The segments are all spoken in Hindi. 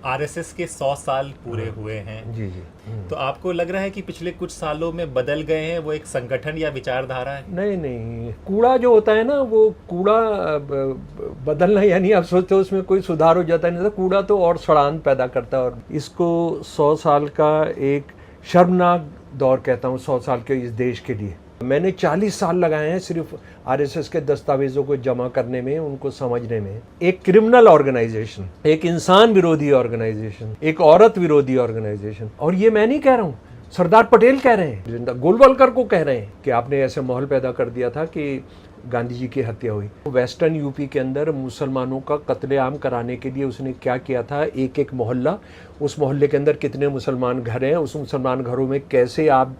आरएसएस के 100 साल पूरे हुए हैं। जी जी। तो आपको लग रहा है कि पिछले कुछ सालों में बदल गए हैं, वो एक संगठन या विचारधारा है? नहीं नहीं, कूड़ा जो होता है ना, वो कूड़ा बदलना, यानी आप सोचते हो उसमें कोई सुधार हो जाता है, नहीं तो कूड़ा तो और सड़ान पैदा करता है। और इसको 100 साल का एक शर्मनाक दौर कहता हूँ 100 साल के इस देश के लिए। मैंने 40 साल लगाए हैं सिर्फ आरएसएस के दस्तावेजों को जमा करने में, उनको समझने में। एक क्रिमिनल ऑर्गेनाइजेशन, एक इंसान विरोधी ऑर्गेनाइजेशन, एक औरत विरोधी ऑर्गेनाइजेशन। और ये मैं नहीं कह रहा हूँ, सरदार पटेल कह रहे हैं, गोलवलकर को कह रहे हैं कि आपने ऐसे माहौल पैदा कर दिया था कि गांधी जी की हत्या हुई। वेस्टर्न यूपी के अंदर मुसलमानों का कत्लेआम कराने के लिए उसने क्या किया था, एक एक मोहल्ला, उस मोहल्ले के अंदर कितने मुसलमान घर हैं, उस मुसलमान घरों में कैसे आप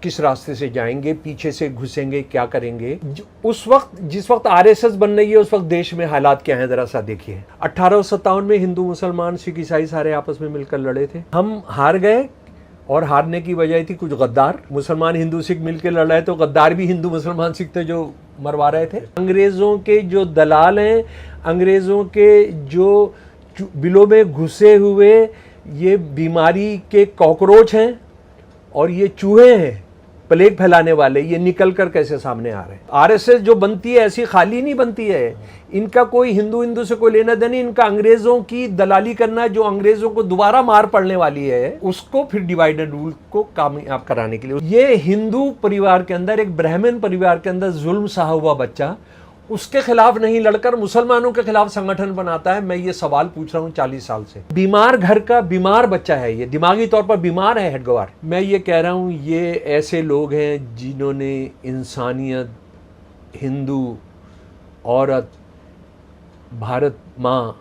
किस रास्ते से जाएंगे, पीछे से घुसेंगे, क्या करेंगे। उस वक्त, जिस वक्त आरएसएस बन रही है, उस वक्त देश में हालात क्या हैं जरा सा देखिए। 1857 में हिंदू मुसलमान सिख ईसाई सारे आपस में मिलकर लड़े थे, हम हार गए। और हारने की वजह थी कुछ गद्दार, मुसलमान हिंदू सिख मिलकर लड़ रहे, तो गद्दार भी हिंदू मुसलमान सिख थे जो मरवा रहे थे। अंग्रेजों के जो दलाल हैं, अंग्रेजों के जो बिलों में घुसे हुए ये बीमारी के कॉकरोच हैं और ये चूहे हैं प्लेग फैलाने वाले, ये निकल कर कैसे सामने आ रहे हैं। आरएसएस जो बनती है ऐसी खाली नहीं बनती है, इनका कोई हिंदू से कोई लेना देना, इनका अंग्रेजों की दलाली करना, जो अंग्रेजों को दोबारा मार पड़ने वाली है उसको फिर डिवाइड एंड रूल को कामयाब कराने के लिए। ये हिंदू परिवार के अंदर, एक ब्राह्मण परिवार के अंदर जुल्म सहा हुआ बच्चा उसके खिलाफ नहीं लड़कर मुसलमानों के खिलाफ संगठन बनाता है। मैं ये सवाल पूछ रहा हूँ 40 साल से। बीमार घर का बीमार बच्चा है, ये दिमागी तौर पर बीमार है हेडगवार। मैं ये कह रहा हूँ, ये ऐसे लोग हैं जिन्होंने इंसानियत, हिंदू औरत, भारत माँ,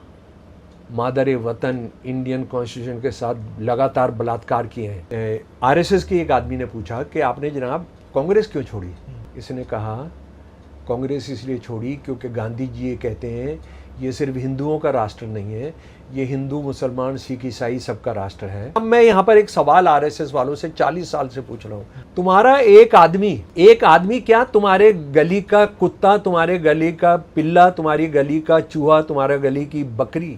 मादर वतन, इंडियन कॉन्स्टिट्यूशन के साथ लगातार बलात्कार किए हैं। आरएसएस के एक आदमी ने पूछा कि आपने जनाब कांग्रेस क्यों छोड़ी। इसने कहा कांग्रेस इसलिए छोड़ी क्योंकि गांधी जी ये कहते हैं ये सिर्फ हिंदुओं का राष्ट्र नहीं है, ये हिंदू मुसलमान सिख ईसाई सबका राष्ट्र है। अब मैं यहाँ पर एक सवाल आरएसएस वालों से 40 साल से पूछ रहा हूँ, तुम्हारा एक आदमी क्या, तुम्हारे गली का कुत्ता, तुम्हारे गली का पिल्ला, तुम्हारी गली का चूहा, तुम्हारे गली की बकरी,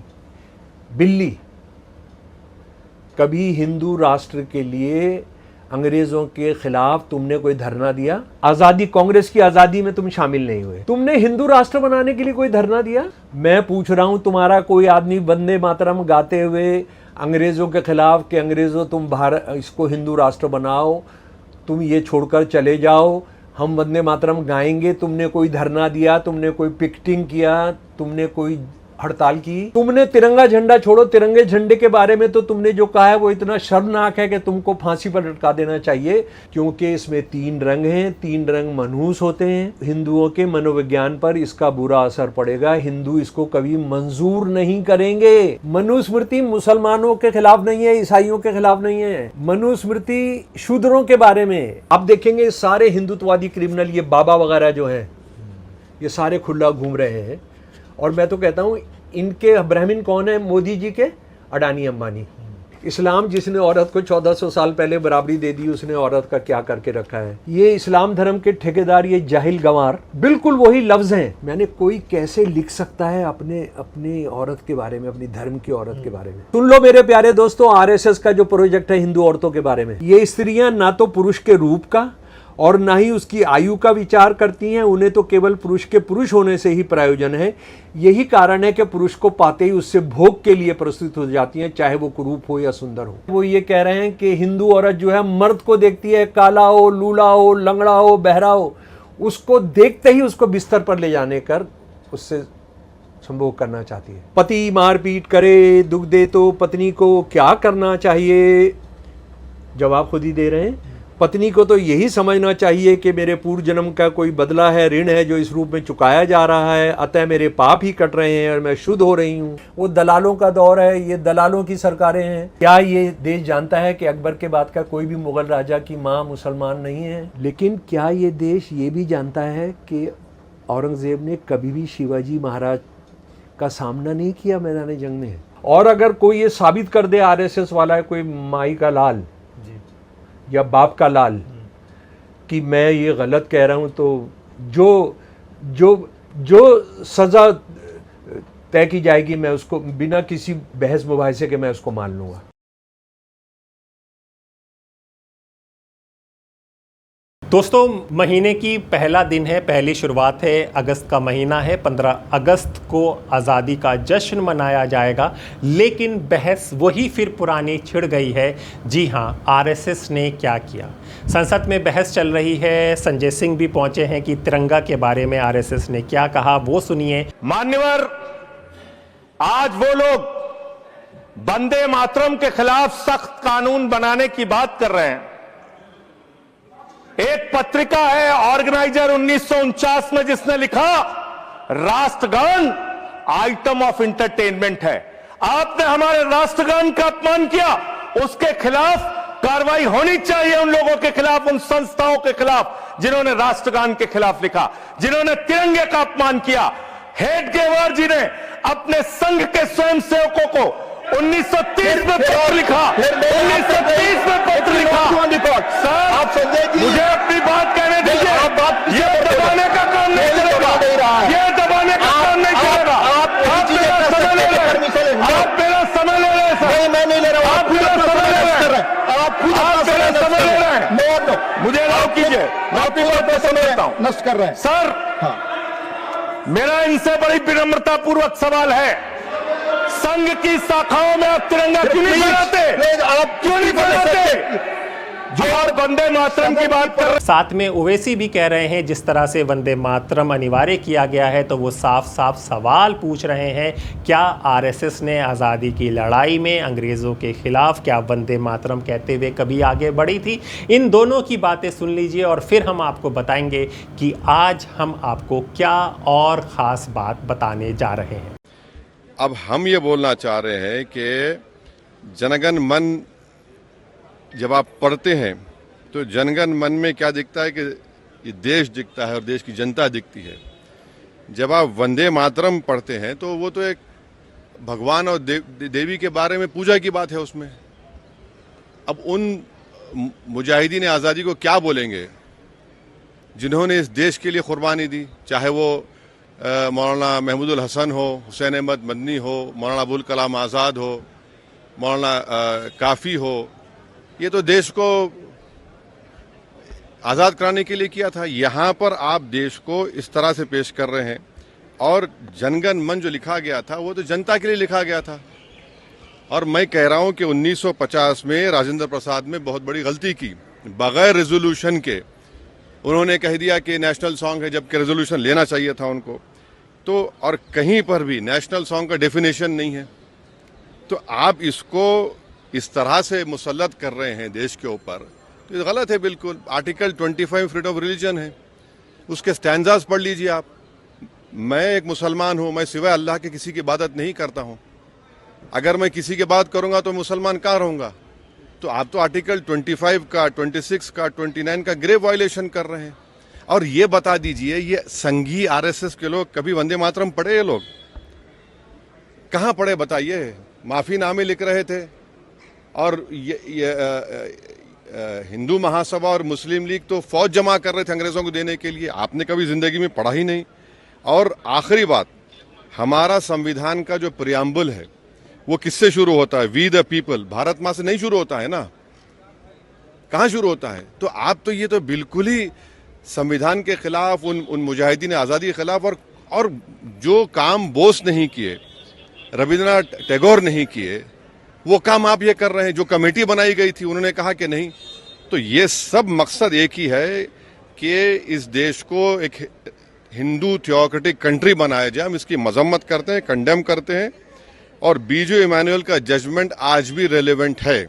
बिल्ली, कभी हिंदू राष्ट्र के लिए अंग्रेजों के खिलाफ तुमने कोई धरना दिया? आजादी, कांग्रेस की आजादी में तुम शामिल नहीं हुए। तुमने हिंदू राष्ट्र बनाने के लिए कोई धरना दिया? मैं पूछ रहा हूं, तुम्हारा कोई आदमी वंदे मातरम गाते हुए अंग्रेजों के खिलाफ कि अंग्रेजों तुम भारत इसको हिंदू राष्ट्र बनाओ, तुम ये छोड़कर चले जाओ, हम वंदे मातरम गाएंगे, तुमने कोई धरना दिया, तुमने कोई पिकेटिंग किया, तुमने कोई हड़ताल की? तुमने तिरंगा झंडा छोड़ो, तिरंगे झंडे के बारे में तो तुमने जो कहा है वो इतना शर्मनाक है कि तुमको फांसी पर लटका देना चाहिए, क्योंकि इसमें 3 रंग हैं, 3 रंग मनहूस होते हैं। हिंदुओं के मनोविज्ञान पर इसका बुरा असर पड़ेगा, हिंदू इसको कभी मंजूर नहीं करेंगे। मनुस्मृति मुसलमानों के खिलाफ नहीं है, ईसाइयों के खिलाफ नहीं है, मनुस्मृति शूद्रों के बारे में। आप देखेंगे सारे हिंदुत्ववादी क्रिमिनल, ये बाबा वगैरह जो हैं, ये सारे खुला घूम रहे हैं। और मैं तो कहता हूँ इनके ब्राह्मण कौन है? मोदी जी के अडानी अंबानी। इस्लाम जिसने औरत को 1400 साल पहले बराबरी दे दी, उसने औरत का क्या करके रखा है? ये इस्लाम धर्म के ठेकेदार, ये जाहिल गंवार, बिल्कुल वही लफ्ज हैं। मैंने कोई कैसे लिख सकता है अपने औरत के बारे में, अपनी धर्म की औरत के बारे में? सुन लो मेरे प्यारे दोस्तों, आरएसएस का जो प्रोजेक्ट है हिंदू औरतों के बारे में, ये स्त्रियां ना तो पुरुष के रूप का और ना ही उसकी आयु का विचार करती हैं, उन्हें तो केवल पुरुष के पुरुष होने से ही प्रयोजन है। यही कारण है कि पुरुष को पाते ही उससे भोग के लिए प्रस्तुत हो जाती हैं, चाहे वो कुरूप हो या सुंदर हो। वो ये कह रहे हैं कि हिंदू औरत जो है मर्द को देखती है, काला हो, लूला हो, लंगड़ा हो, बहरा हो, उसको देखते ही उसको बिस्तर पर ले जाने कर उससे संभोग करना चाहती है। पति मारपीट करे, दुख दे तो पत्नी को क्या करना चाहिए? जवाब खुद ही दे रहे हैं। पत्नी को तो यही समझना चाहिए कि मेरे पूर्व जन्म का कोई बदला है, ऋण है जो इस रूप में चुकाया जा रहा है, अतः मेरे पाप ही कट रहे हैं और मैं शुद्ध हो रही हूँ। वो दलालों का दौर है, ये दलालों की सरकारें हैं। क्या ये देश जानता है कि अकबर के बाद का कोई भी मुगल राजा की माँ मुसलमान नहीं है? लेकिन क्या ये देश ये भी जानता है कि औरंगजेब ने कभी भी शिवाजी महाराज का सामना नहीं किया मैदान जंग में? और अगर कोई ये साबित कर दे आरएसएस वाला है, कोई माई का लाल या बाप का लाल, कि मैं ये गलत कह रहा हूं, तो जो जो जो सजा तय की जाएगी, मैं उसको बिना किसी बहस मुबाहिसे के मैं उसको मान लूँगा। दोस्तों, महीने की पहला दिन है, पहली शुरुआत है, अगस्त का महीना है। 15 अगस्त को आज़ादी का जश्न मनाया जाएगा, लेकिन बहस वही फिर पुरानी छिड़ गई है। जी हाँ, आरएसएस ने क्या किया। संसद में बहस चल रही है। संजय सिंह भी पहुंचे हैं कि तिरंगा के बारे में आरएसएस ने क्या कहा, वो सुनिए। मान्यवर, आज वो लोग वंदे मातरम के खिलाफ सख्त कानून बनाने की बात कर रहे हैं। एक पत्रिका है ऑर्गेनाइजर 1949 में, जिसने लिखा राष्ट्रगान आइटम ऑफ एंटरटेनमेंट है। आपने हमारे राष्ट्रगान का अपमान किया, उसके खिलाफ कार्रवाई होनी चाहिए। उन लोगों के खिलाफ, उन संस्थाओं के खिलाफ जिन्होंने राष्ट्रगान के खिलाफ लिखा, जिन्होंने तिरंगे का अपमान किया। हेडगेवार जी ने अपने संघ के स्वयंसेवकों को 1930 में पत्र लिखा, 1930 में पत्र लिखा। सर, मुझे अपनी बात कहने दीजिए। ये दबाने का काम नहीं करेगा, ये दबाने का काम नहीं करेगा। आप मेरा समय ले रहे हैं, आप मेरा समय ले रहे हैं सर। मैं नहीं ले रहा हूं, आप मेरा समय ले रहे हैं, आप मेरा समय ले रहे हैं। मुझे अलाउ कीजिए, मैं आपकी बात पर समझता हूं। नष्ट कर रहे हैं सर। मेरा इनसे बड़ी विनम्रता पूर्वक सवाल है, संघ की शाखाओं में आप तिरंगा क्यों नहीं फहराते? आप क्यों नहीं फहराते? जो आप वंदे मातरम की बात कर रहे हैं। साथ में ओवैसी भी कह रहे हैं जिस तरह से वंदे मातरम अनिवार्य किया गया है, तो वो साफ साफ सवाल पूछ रहे हैं, क्या आरएसएस ने आज़ादी की लड़ाई में अंग्रेज़ों के खिलाफ क्या वंदे मातरम कहते हुए कभी आगे बढ़ी थी? इन दोनों की बातें सुन लीजिए और फिर हम आपको बताएंगे कि आज हम आपको क्या और ख़ास बात बताने जा रहे हैं। अब हम ये बोलना चाह रहे हैं कि जनगण मन जब आप पढ़ते हैं तो जनगण मन में क्या दिखता है कि ये देश दिखता है और देश की जनता दिखती है। जब आप वंदे मातरम पढ़ते हैं तो वो तो एक भगवान और देवी के बारे में पूजा की बात है उसमें। अब उन मुजाहिदीन आज़ादी को क्या बोलेंगे जिन्होंने इस देश के लिए कुर्बानी दी, चाहे वो मौलाना महमूदुल हसन हो, हुसैन अहमद मदनी हो, मौलाना अबुल कलाम आज़ाद हो, मौलाना काफ़ी हो। ये तो देश को आज़ाद कराने के लिए किया था। यहाँ पर आप देश को इस तरह से पेश कर रहे हैं। और जनगण मन जो लिखा गया था वो तो जनता के लिए लिखा गया था। और मैं कह रहा हूँ कि 1950 में राजेंद्र प्रसाद ने बहुत बड़ी गलती की, बगैर रेजोल्यूशन के उन्होंने कह दिया कि नेशनल सॉन्ग है, जबकि रेजोल्यूशन लेना चाहिए था उनको। तो और कहीं पर भी नेशनल सॉन्ग का डेफिनेशन नहीं है। तो आप इसको इस तरह से मुसल्लत कर रहे हैं देश के ऊपर, तो ये गलत है बिल्कुल। आर्टिकल 25 फ्रीडम ऑफ रिलीजन है, उसके स्टैंजास पढ़ लीजिए आप। मैं एक मुसलमान हूँ, मैं सिवाय अल्लाह के किसी की इबादत नहीं करता हूँ। अगर मैं किसी की बात करूँगा तो मुसलमान कहाँ रहूँगा? तो आप तो आर्टिकल 25 का, 26 का, 29 का ग्रेव वायलेशन कर रहे हैं। और ये बता दीजिए, ये संघी आरएसएस के लोग कभी वंदे मातरम पढ़े? ये लोग कहाँ पढ़े बताइए? माफीनामे लिख रहे थे। और हिंदू महासभा और मुस्लिम लीग तो फौज जमा कर रहे थे अंग्रेज़ों को देने के लिए। आपने कभी ज़िंदगी में पढ़ा ही नहीं। और आखिरी बात, हमारा संविधान का जो प्रियम्बल है वो किससे शुरू होता है? We the people. भारत माँ से नहीं शुरू होता है ना, कहाँ शुरू होता है? तो आप तो ये तो बिल्कुल ही संविधान के खिलाफ, उन मुजाहिदीन आज़ादी के खिलाफ। और जो काम बोस नहीं किए, रविंद्रनाथ टैगोर नहीं किए, वो काम आप ये कर रहे हैं। जो कमेटी बनाई गई थी उन्होंने कहा कि नहीं। तो ये सब मकसद एक ही है कि इस देश को एक हिंदू थियोक्रेटिक कंट्री बनाया जाए। हम इसकी मजम्मत करते हैं, कंडेम करते हैं। और बीजू इमानुएल का जजमेंट आज भी रेलेवेंट है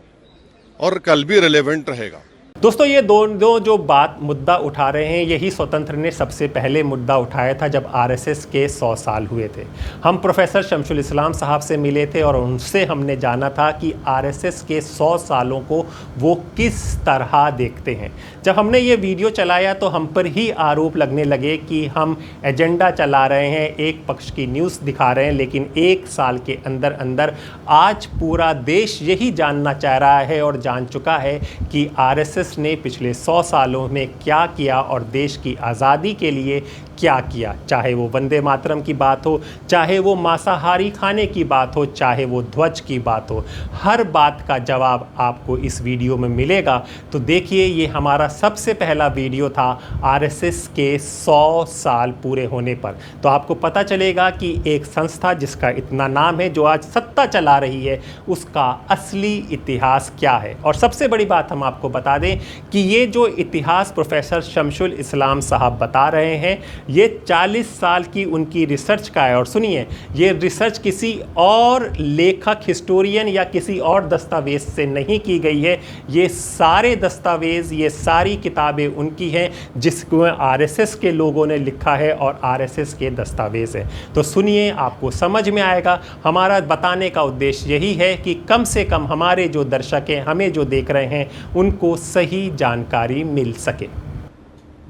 और कल भी रेलेवेंट रहेगा। दोस्तों, ये दोनों जो मुद्दा उठा रहे हैं, यही स्वतंत्र ने सबसे पहले मुद्दा उठाया था जब आरएसएस के 100 साल हुए थे। हम प्रोफेसर शमशुल इस्लाम साहब से मिले थे और उनसे हमने जाना था कि आरएसएस के 100 सालों को वो किस तरह देखते हैं। जब हमने ये वीडियो चलाया तो हम पर ही आरोप लगने लगे कि हम एजेंडा चला रहे हैं, एक पक्ष की न्यूज़ दिखा रहे हैं। लेकिन 1 साल के अंदर अंदर आज पूरा देश यही जानना चाह रहा है और जान चुका है कि आरएसएस ने पिछले 100 सालों में क्या किया और देश की आज़ादी के लिए क्या किया, चाहे वो वंदे मातरम की बात हो, चाहे वो मांसाहारी खाने की बात हो, चाहे वो ध्वज की बात हो, हर बात का जवाब आपको इस वीडियो में मिलेगा। तो देखिए, ये हमारा सबसे पहला वीडियो था आरएसएस के 100 साल पूरे होने पर। तो आपको पता चलेगा कि एक संस्था जिसका इतना नाम है, जो आज सत्ता चला रही है, उसका असली इतिहास क्या है। और सबसे बड़ी बात हम आपको बता दें कि ये जो इतिहास प्रोफेसर शमशुल इस्लाम साहब बता रहे हैं, ये 40 साल की उनकी रिसर्च का है। और सुनिए, ये रिसर्च किसी और लेखक, हिस्टोरियन या किसी और दस्तावेज से नहीं की गई है। ये सारे दस्तावेज, ये सारी किताबें उनकी हैं जिसको आरएसएस के लोगों ने लिखा है और आरएसएस के दस्तावेज है। तो सुनिए, आपको समझ में आएगा। हमारा बताने का उद्देश्य यही है कि कम से कम हमारे जो दर्शक हैं, हमें जो देख रहे हैं, उनको सही जानकारी मिल सके।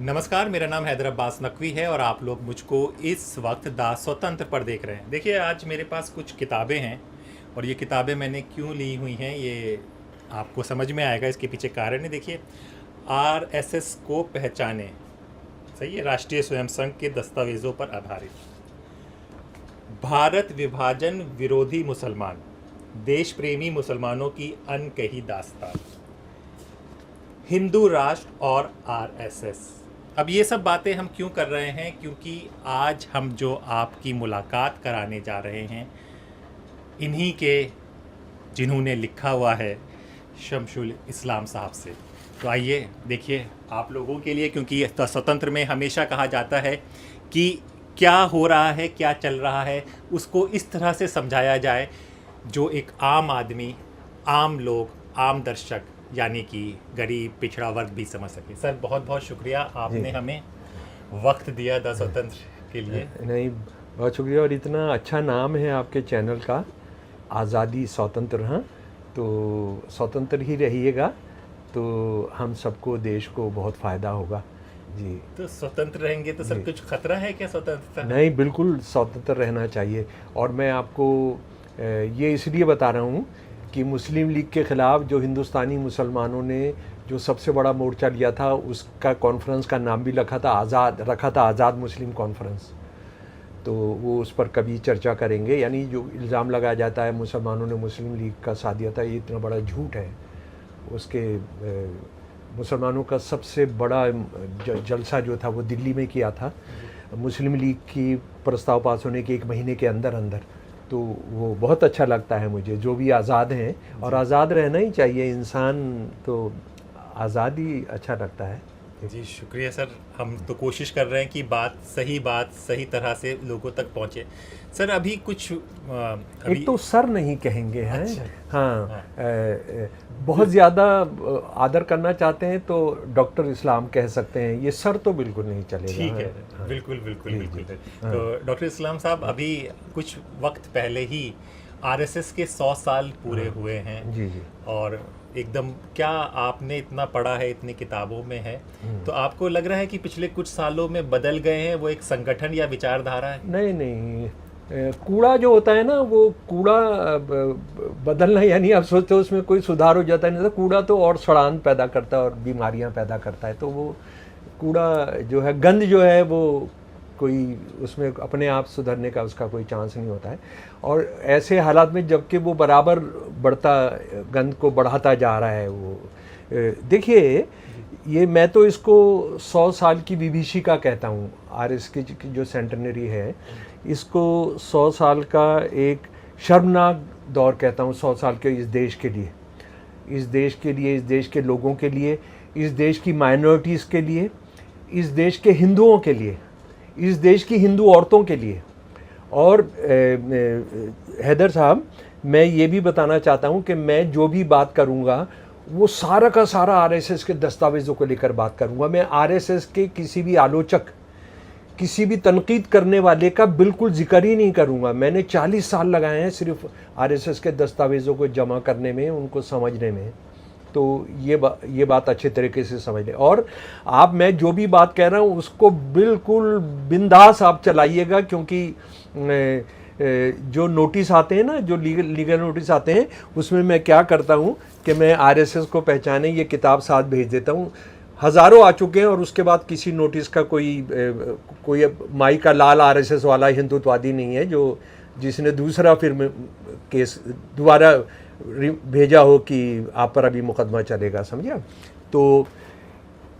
नमस्कार, मेरा नाम हैदर अब्बास नकवी है और आप लोग मुझको इस वक्त दा स्वतंत्र पर देख रहे हैं। देखिए, आज मेरे पास कुछ किताबें हैं और ये किताबें मैंने क्यों ली हुई हैं ये आपको समझ में आएगा। इसके पीछे कारण है। देखिए, आरएसएस को पहचाने, सही है, राष्ट्रीय स्वयं संघ के दस्तावेज़ों पर आधारित, भारत विभाजन विरोधी मुसलमान, देश प्रेमी मुसलमानों की अनकही दास्तान, हिंदू राष्ट्र और आरएसएस। अब ये सब बातें हम क्यों कर रहे हैं? क्योंकि आज हम जो आपकी मुलाकात कराने जा रहे हैं, इन्हीं के, जिन्होंने लिखा हुआ है शमशुल इस्लाम साहब से। तो आइए देखिए आप लोगों के लिए, क्योंकि स्वतंत्र में हमेशा कहा जाता है कि क्या हो रहा है, क्या चल रहा है, उसको इस तरह से समझाया जाए जो एक आम आदमी, आम लोग, आम दर्शक, यानी कि गरीब, पिछड़ा वर्ग भी समझ सके। सर, बहुत बहुत शुक्रिया, आपने हमें वक्त दिया द स्वतंत्र के लिए। नहीं, बहुत शुक्रिया। और इतना अच्छा नाम है आपके चैनल का, आज़ादी स्वतंत्र। हाँ, तो स्वतंत्र ही रहिएगा, तो हम सबको, देश को बहुत फ़ायदा होगा जी। तो स्वतंत्र रहेंगे तो सर कुछ खतरा है क्या स्वतंत्रता? नहीं, बिल्कुल स्वतंत्र रहना चाहिए। और मैं आपको ये इसलिए बता रहा हूँ कि मुस्लिम लीग के ख़िलाफ़ जो हिंदुस्तानी मुसलमानों ने जो सबसे बड़ा मोर्चा लिया था, उसका कॉन्फ्रेंस का नाम भी रखा था आज़ाद मुस्लिम कॉन्फ्रेंस। तो वो उस पर कभी चर्चा करेंगे। यानी जो इल्ज़ाम लगाया जाता है मुसलमानों ने मुस्लिम लीग का साथ दिया था, ये इतना बड़ा झूठ है। उसके मुसलमानों का सबसे बड़ा जलसा जो था वो दिल्ली में किया था, मुस्लिम लीग की प्रस्ताव पास होने के 1 महीने के अंदर अंदर। तो वो बहुत अच्छा लगता है मुझे, जो भी आज़ाद हैं, और आज़ाद रहना ही चाहिए इंसान, तो आज़ाद ही अच्छा लगता है। जी शुक्रिया सर, हम तो कोशिश कर रहे हैं कि बात सही तरह से लोगों तक पहुंचे। सर, अभी कुछ एक तो सर नहीं कहेंगे हैं। अच्छा। हाँ, बहुत ज़्यादा आदर करना चाहते हैं तो डॉक्टर इस्लाम कह सकते हैं, ये सर तो बिल्कुल नहीं चलेगा। ठीक है। हाँ, बिल्कुल। हाँ। तो डॉक्टर इस्लाम साहब, अभी कुछ वक्त पहले ही आरएसएस के 100 साल पूरे हुए हैं। जी। और एकदम, क्या आपने इतना पढ़ा है, इतनी किताबों में है, तो आपको लग रहा है कि पिछले कुछ सालों में बदल गए हैं, वो एक संगठन या विचारधारा है? नहीं, कूड़ा जो होता है ना, वो कूड़ा बदलना, यानी आप सोचते हो उसमें कोई सुधार हो जाता है, नहीं तो कूड़ा तो और सड़ान पैदा करता है और बीमारियां पैदा करता है। तो वो कूड़ा जो है, गंद जो है, वो कोई उसमें अपने आप सुधरने का उसका कोई चांस नहीं होता है। और ऐसे हालात में जबकि वो बराबर गंद को बढ़ाता जा रहा है, वो देखिए, ये मैं तो इसको 100 साल की विभीषिका कहता हूँ। आरएस की जो सेंटेनरी है, इसको 100 साल का एक शर्मनाक दौर कहता हूँ। 100 साल के इस देश के लिए, इस देश के लोगों के लिए, इस देश की माइनॉरिटीज़ के लिए, इस देश के हिंदुओं के लिए, इस देश की हिंदू औरतों के लिए। और हैदर साहब, मैं ये भी बताना चाहता हूँ कि मैं जो भी बात करूँगा वो सारा का सारा आरएसएस के दस्तावेज़ों को लेकर बात करूँगा। मैं आरएसएस के किसी भी आलोचक, किसी भी तनकीद करने वाले का बिल्कुल जिक्र ही नहीं करूँगा। मैंने 40 साल लगाए हैं सिर्फ आरएसएस के दस्तावेज़ों को जमा करने में, उनको समझने में। तो ये बात अच्छे तरीके से समझ लें। और मैं जो भी बात कह रहा हूँ उसको बिल्कुल बिंदास आप चलाइएगा, क्योंकि जो नोटिस आते हैं ना, जो लीगल नोटिस आते हैं, उसमें मैं क्या करता हूँ कि मैं आरएसएस को पहचाने ये किताब साथ भेज देता हूँ। हज़ारों आ चुके हैं और उसके बाद किसी नोटिस का कोई माई का लाल आरएसएस वाला हिंदुत्ववादी नहीं है जो जिसने दूसरा फिर केस दोबारा भेजा हो कि आप पर अभी मुकदमा चलेगा, समझिए। तो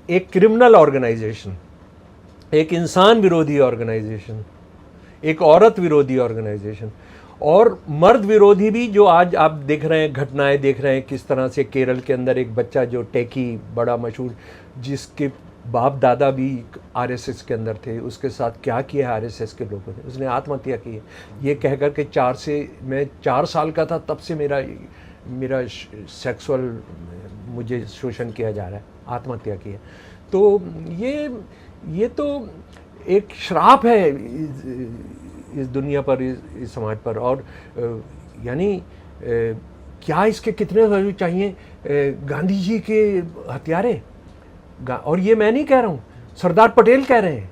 एक क्रिमिनल ऑर्गेनाइजेशन, एक इंसान विरोधी ऑर्गेनाइजेशन, एक औरत विरोधी ऑर्गेनाइजेशन और मर्द विरोधी भी, जो आज आप देख रहे हैं, घटनाएं देख रहे हैं किस तरह से केरल के अंदर एक बच्चा जो टेकी, बड़ा मशहूर, जिसके बाप दादा भी आरएसएस के अंदर थे, उसके साथ क्या किया आरएसएस के लोगों ने, उसने आत्महत्या की है ये कहकर के मैं 4 साल का था तब से मेरा सेक्सुअल मुझे शोषण किया जा रहा है, आत्महत्या की है। तो ये तो एक श्राप है इस दुनिया पर, इस समाज पर। और यानी क्या इसके कितने चाहिए? गांधी जी के हत्यारे, और ये मैं नहीं कह रहा हूँ, सरदार पटेल कह रहे हैं,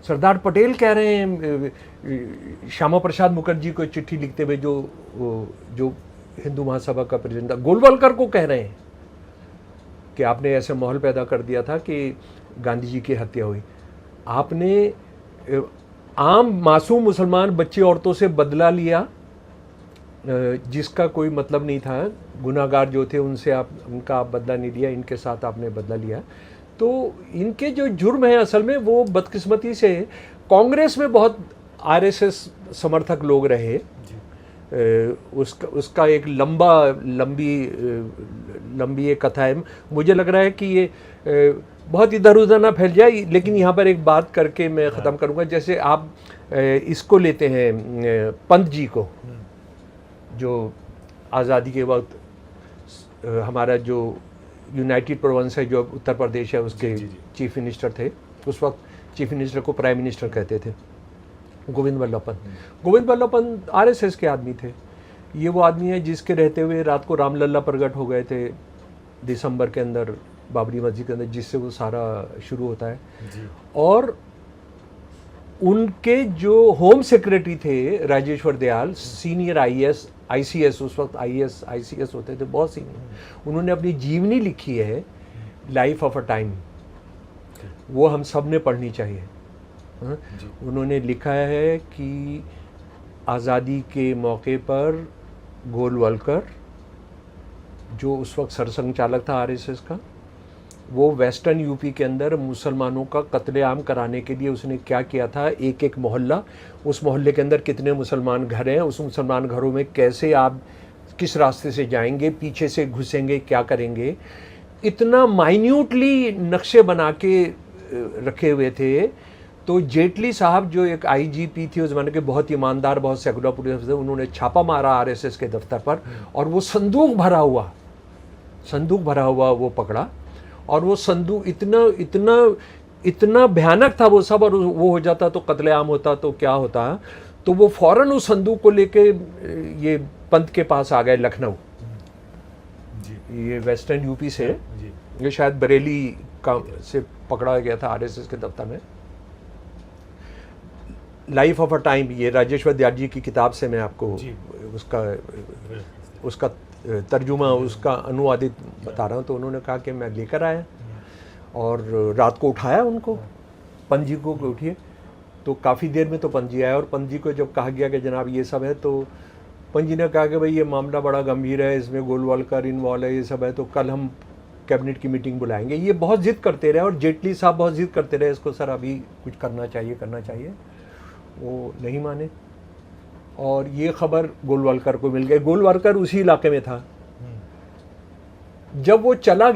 सरदार पटेल कह रहे हैं श्यामा प्रसाद मुखर्जी को चिट्ठी लिखते हुए, जो हिंदू महासभा का प्रेसिडेंट था, गोलवलकर को कह रहे हैं कि आपने ऐसे माहौल पैदा कर दिया था कि गांधी जी की हत्या हुई। आपने आम मासूम मुसलमान बच्चे औरतों से बदला लिया जिसका कोई मतलब नहीं था, गुनाहगार जो थे उनसे उनका आप बदला नहीं लिया, इनके साथ आपने बदला लिया। तो इनके जो जुर्म है असल में वो बदकिस्मती से कांग्रेस में बहुत आरएसएस समर्थक लोग रहे। उसका एक लंबी एक कथा है। मुझे लग रहा है कि ये बहुत इधर उधर ना फैल जाए, लेकिन यहाँ पर एक बात करके मैं ख़त्म करूँगा। जैसे आप इसको लेते हैं पंत जी को, जो आज़ादी के वक्त हमारा जो यूनाइटेड प्रोविंस है, जो उत्तर प्रदेश है, उसके चीफ मिनिस्टर थे। उस वक्त चीफ मिनिस्टर को प्राइम मिनिस्टर कहते थे, गोविंद वल्लभ पंत। गोविंद वल्लभ पंत आरएसएस के आदमी थे। ये वो आदमी है जिसके रहते हुए रात को रामलला प्रकट हो गए थे दिसंबर के अंदर बाबरी मस्जिद के अंदर, जिससे वो सारा शुरू होता है। और उनके जो होम सेक्रेटरी थे राजेश्वर दयाल, सीनियर आईसीएस, उस वक्त आईसीएस होते थे, बहुत सीनियर, उन्होंने अपनी जीवनी लिखी है लाइफ ऑफ अ टाइम, वो हम सब ने पढ़नी चाहिए। उन्होंने लिखा है कि आज़ादी के मौके पर गोलवलकर, जो उस वक्त सरसंघचालक था आरएसएस का, वो वेस्टर्न यूपी के अंदर मुसलमानों का कत्लेआम कराने के लिए उसने क्या किया था, एक एक मोहल्ला, उस मोहल्ले के अंदर कितने मुसलमान घर हैं, उस मुसलमान घरों में कैसे आप किस रास्ते से जाएंगे, पीछे से घुसेंगे, क्या करेंगे, इतना माइन्यूटली नक्शे बना के रखे हुए थे। तो जेटली साहब जो एक आईजीपी थी उस ज़माने के, बहुत ईमानदार, बहुत सेकुलर पुलिस अफसर, उन्होंने छापा मारा आरएसएस के दफ्तर पर और वो संदूक भरा हुआ वो पकड़ा। और वो संदूक इतना भयानक था वो सब, और वो हो जाता तो कत्लेआम होता तो क्या होता। तो वो फौरन उस संदूक को लेके ये पंत के पास आ गए लखनऊ, ये वेस्टर्न यूपी से, ये शायद बरेली का से पकड़ा गया था आरएसएस के दफ्तर में। लाइफ ऑफ अ टाइम, ये राजेश्वर दयाल जी की किताब से मैं आपको उसका तर्जुमा, उसका अनुवादित बता रहा हूँ। तो उन्होंने कहा कि मैं लेकर आया और रात को उठाया उनको, पंत जी को उठिए। तो काफ़ी देर में तो पंत जी आया, और पंत जी को जब कहा गया कि जनाब ये सब है, तो पंत जी ने कहा कि भाई ये मामला बड़ा गंभीर है, इसमें गोलवलकर इन्वॉल्व है, ये सब है, तो कल हम कैबिनेट की मीटिंग बुलाएंगे। ये बहुत जिद करते रहे और जेटली साहब बहुत जिद करते रहे इसको, सर अभी कुछ करना चाहिए। वो नहीं माने और ये खबर गोलवलकर को मिल गई। गोलवलकर उसी इलाके में था। जब वो चला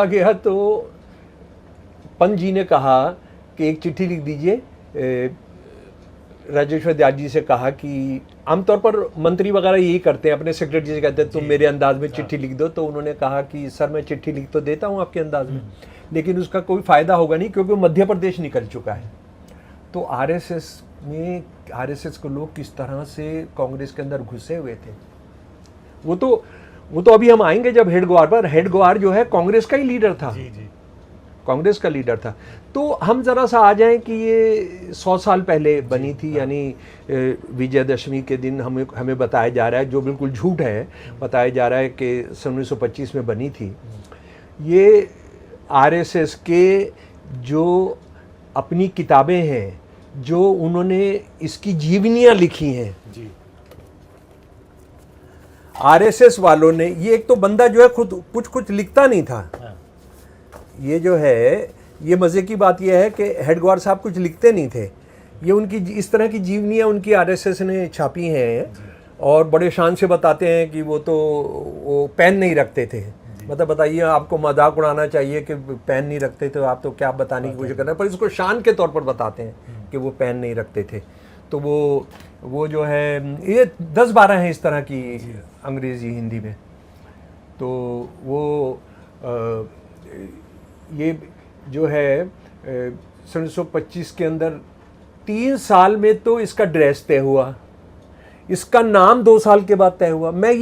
गया तो पंत जी ने कहा कि एक चिट्ठी लिख दीजिए। राजेश्वर दयाल जी से कहा कि आमतौर पर मंत्री वगैरह यही करते हैं, अपने सेक्रेटरी से कहते हैं तुम मेरे अंदाज में चिट्ठी लिख दो। तो उन्होंने कहा कि सर मैं चिट्ठी लिख तो देता हूँ आपके अंदाज में, लेकिन उसका कोई फ़ायदा होगा नहीं, क्योंकि मध्य प्रदेश निकल चुका है। तो आरएसएस को लोग किस तरह से कांग्रेस के अंदर घुसे हुए थे, वो तो अभी हम आएंगे जब हेडगेवार पर। हेडगेवार जो है कांग्रेस का ही लीडर था, कांग्रेस का लीडर था। तो हम ज़रा सा आ जाएं कि ये 100 साल पहले बनी थी, यानी विजयदशमी के दिन हमें बताया जा रहा है, जो बिल्कुल झूठ है, बताया जा रहा है कि 1925 में बनी थी। ये आरएसएस के जो अपनी किताबें हैं, जो उन्होंने इसकी जीवनियाँ लिखी हैं, आरएसएस वालों ने, ये एक तो बंदा जो है खुद कुछ लिखता नहीं था। ये जो है, ये मज़े की बात ये है कि हेडगेवार साहब कुछ लिखते नहीं थे। ये उनकी इस तरह की जीवनियाँ उनकी आरएसएस ने छापी हैं और बड़े शान से बताते हैं कि वो पेन नहीं रखते थे। मतलब बताइए, आपको मजाक उड़ाना चाहिए कि पेन नहीं रखते थे, आप तो क्या बताने की कोशिश कर रहे हैं, पर इसको शान के तौर पर बताते हैं कि वो पेन नहीं रखते थे। तो वो जो है, ये 10-12 हैं इस तरह की अंग्रेज़ी हिंदी में। तो वो ये जो है 1925 के अंदर 3 साल में तो इसका ड्रेस तय हुआ, इसका नाम 2 साल के बाद तय हुआ। मैं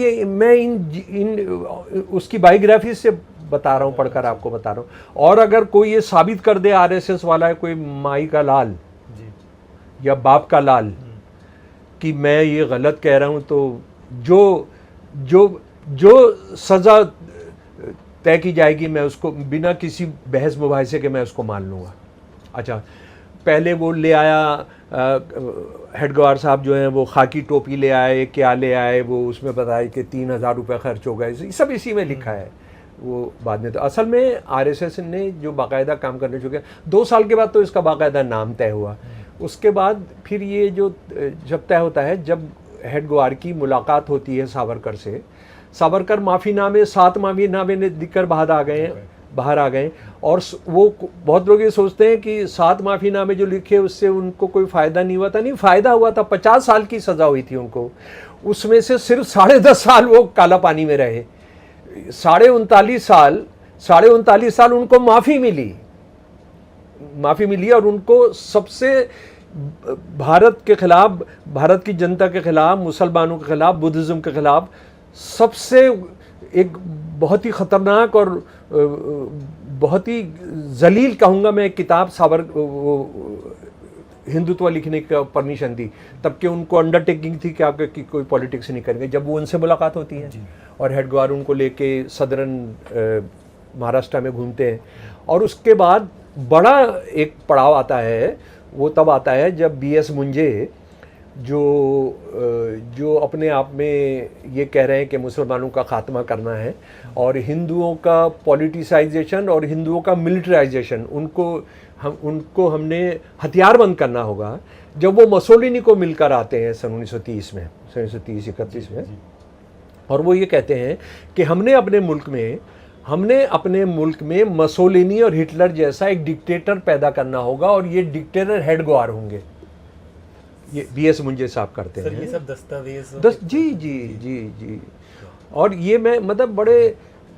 उसकी बायोग्राफी से बता रहा हूँ, पढ़कर आपको बता रहा हूँ। और अगर कोई ये साबित कर दे आरएसएस वाला है, कोई माई का लाल या बाप का लाल, कि मैं ये गलत कह रहा हूँ, तो जो सज़ा तय की जाएगी, मैं उसको बिना किसी बहस मुबाहिसे के मैं उसको मान लूँगा। अच्छा, पहले वो ले आया, हेडगेवार साहब जो हैं वो खाकी टोपी ले आए, क्या ले आए, वो उसमें बताया कि 3000 रुपये खर्च हो गए, सब इसी में लिखा है। वो बाद में तो असल में आरएसएस ने जो बाकायदा काम करने चुके, 2 साल के बाद तो इसका बाकायदा नाम तय हुआ। उसके बाद फिर ये जो जब तय होता है, जब हेडगेवार की मुलाकात होती है सावरकर से, सावरकर माफ़ीनामे 7 माफ़ीनामे लिखकर बाहर आ गए। और वो बहुत लोग ये सोचते हैं कि 7 माफ़ीनामे जो लिखे उससे उनको कोई फ़ायदा नहीं हुआ था। नहीं, फ़ायदा हुआ था। 50 साल की सज़ा हुई थी उनको, उसमें से सिर्फ 10.5 साल वो काला पानी में रहे। 39 साल उनको माफ़ी मिली और उनको सबसे भारत के खिलाफ, भारत की जनता के खिलाफ, मुसलमानों के खिलाफ, बुद्धिज़्म के खिलाफ सबसे एक बहुत ही ख़तरनाक और बहुत ही जलील कहूँगा मैं किताब हिंदुत्व लिखने का परमिशन दी। तब के उनको अंडरटेकिंग थी कि कोई पॉलिटिक्स नहीं करेंगे। जब वो उनसे मुलाकात होती है और हेडगेवार उनको लेके सदरन महाराष्ट्र में घूमते हैं, और उसके बाद बड़ा एक पड़ाव आता है, वो तब आता है जब बीएस मुंजे जो अपने आप में ये कह रहे हैं कि मुसलमानों का खात्मा करना है और हिंदुओं का पॉलिटिसाइजेशन और हिंदुओं का मिलिटराइजेशन, उनको हमने हथियारबंद करना होगा। जब वो मसोलिनी को मिलकर आते हैं सन 1930-31 में, और वो ये कहते हैं कि हमने अपने मुल्क में मसोलिनी और हिटलर जैसा एक डिक्टेटर पैदा करना होगा, और ये डिक्टेटर हेडगेवार होंगे। ये बीएस मुंजे साहब करते हैं। ये सब दस्तावेज जी। और ये मैं मतलब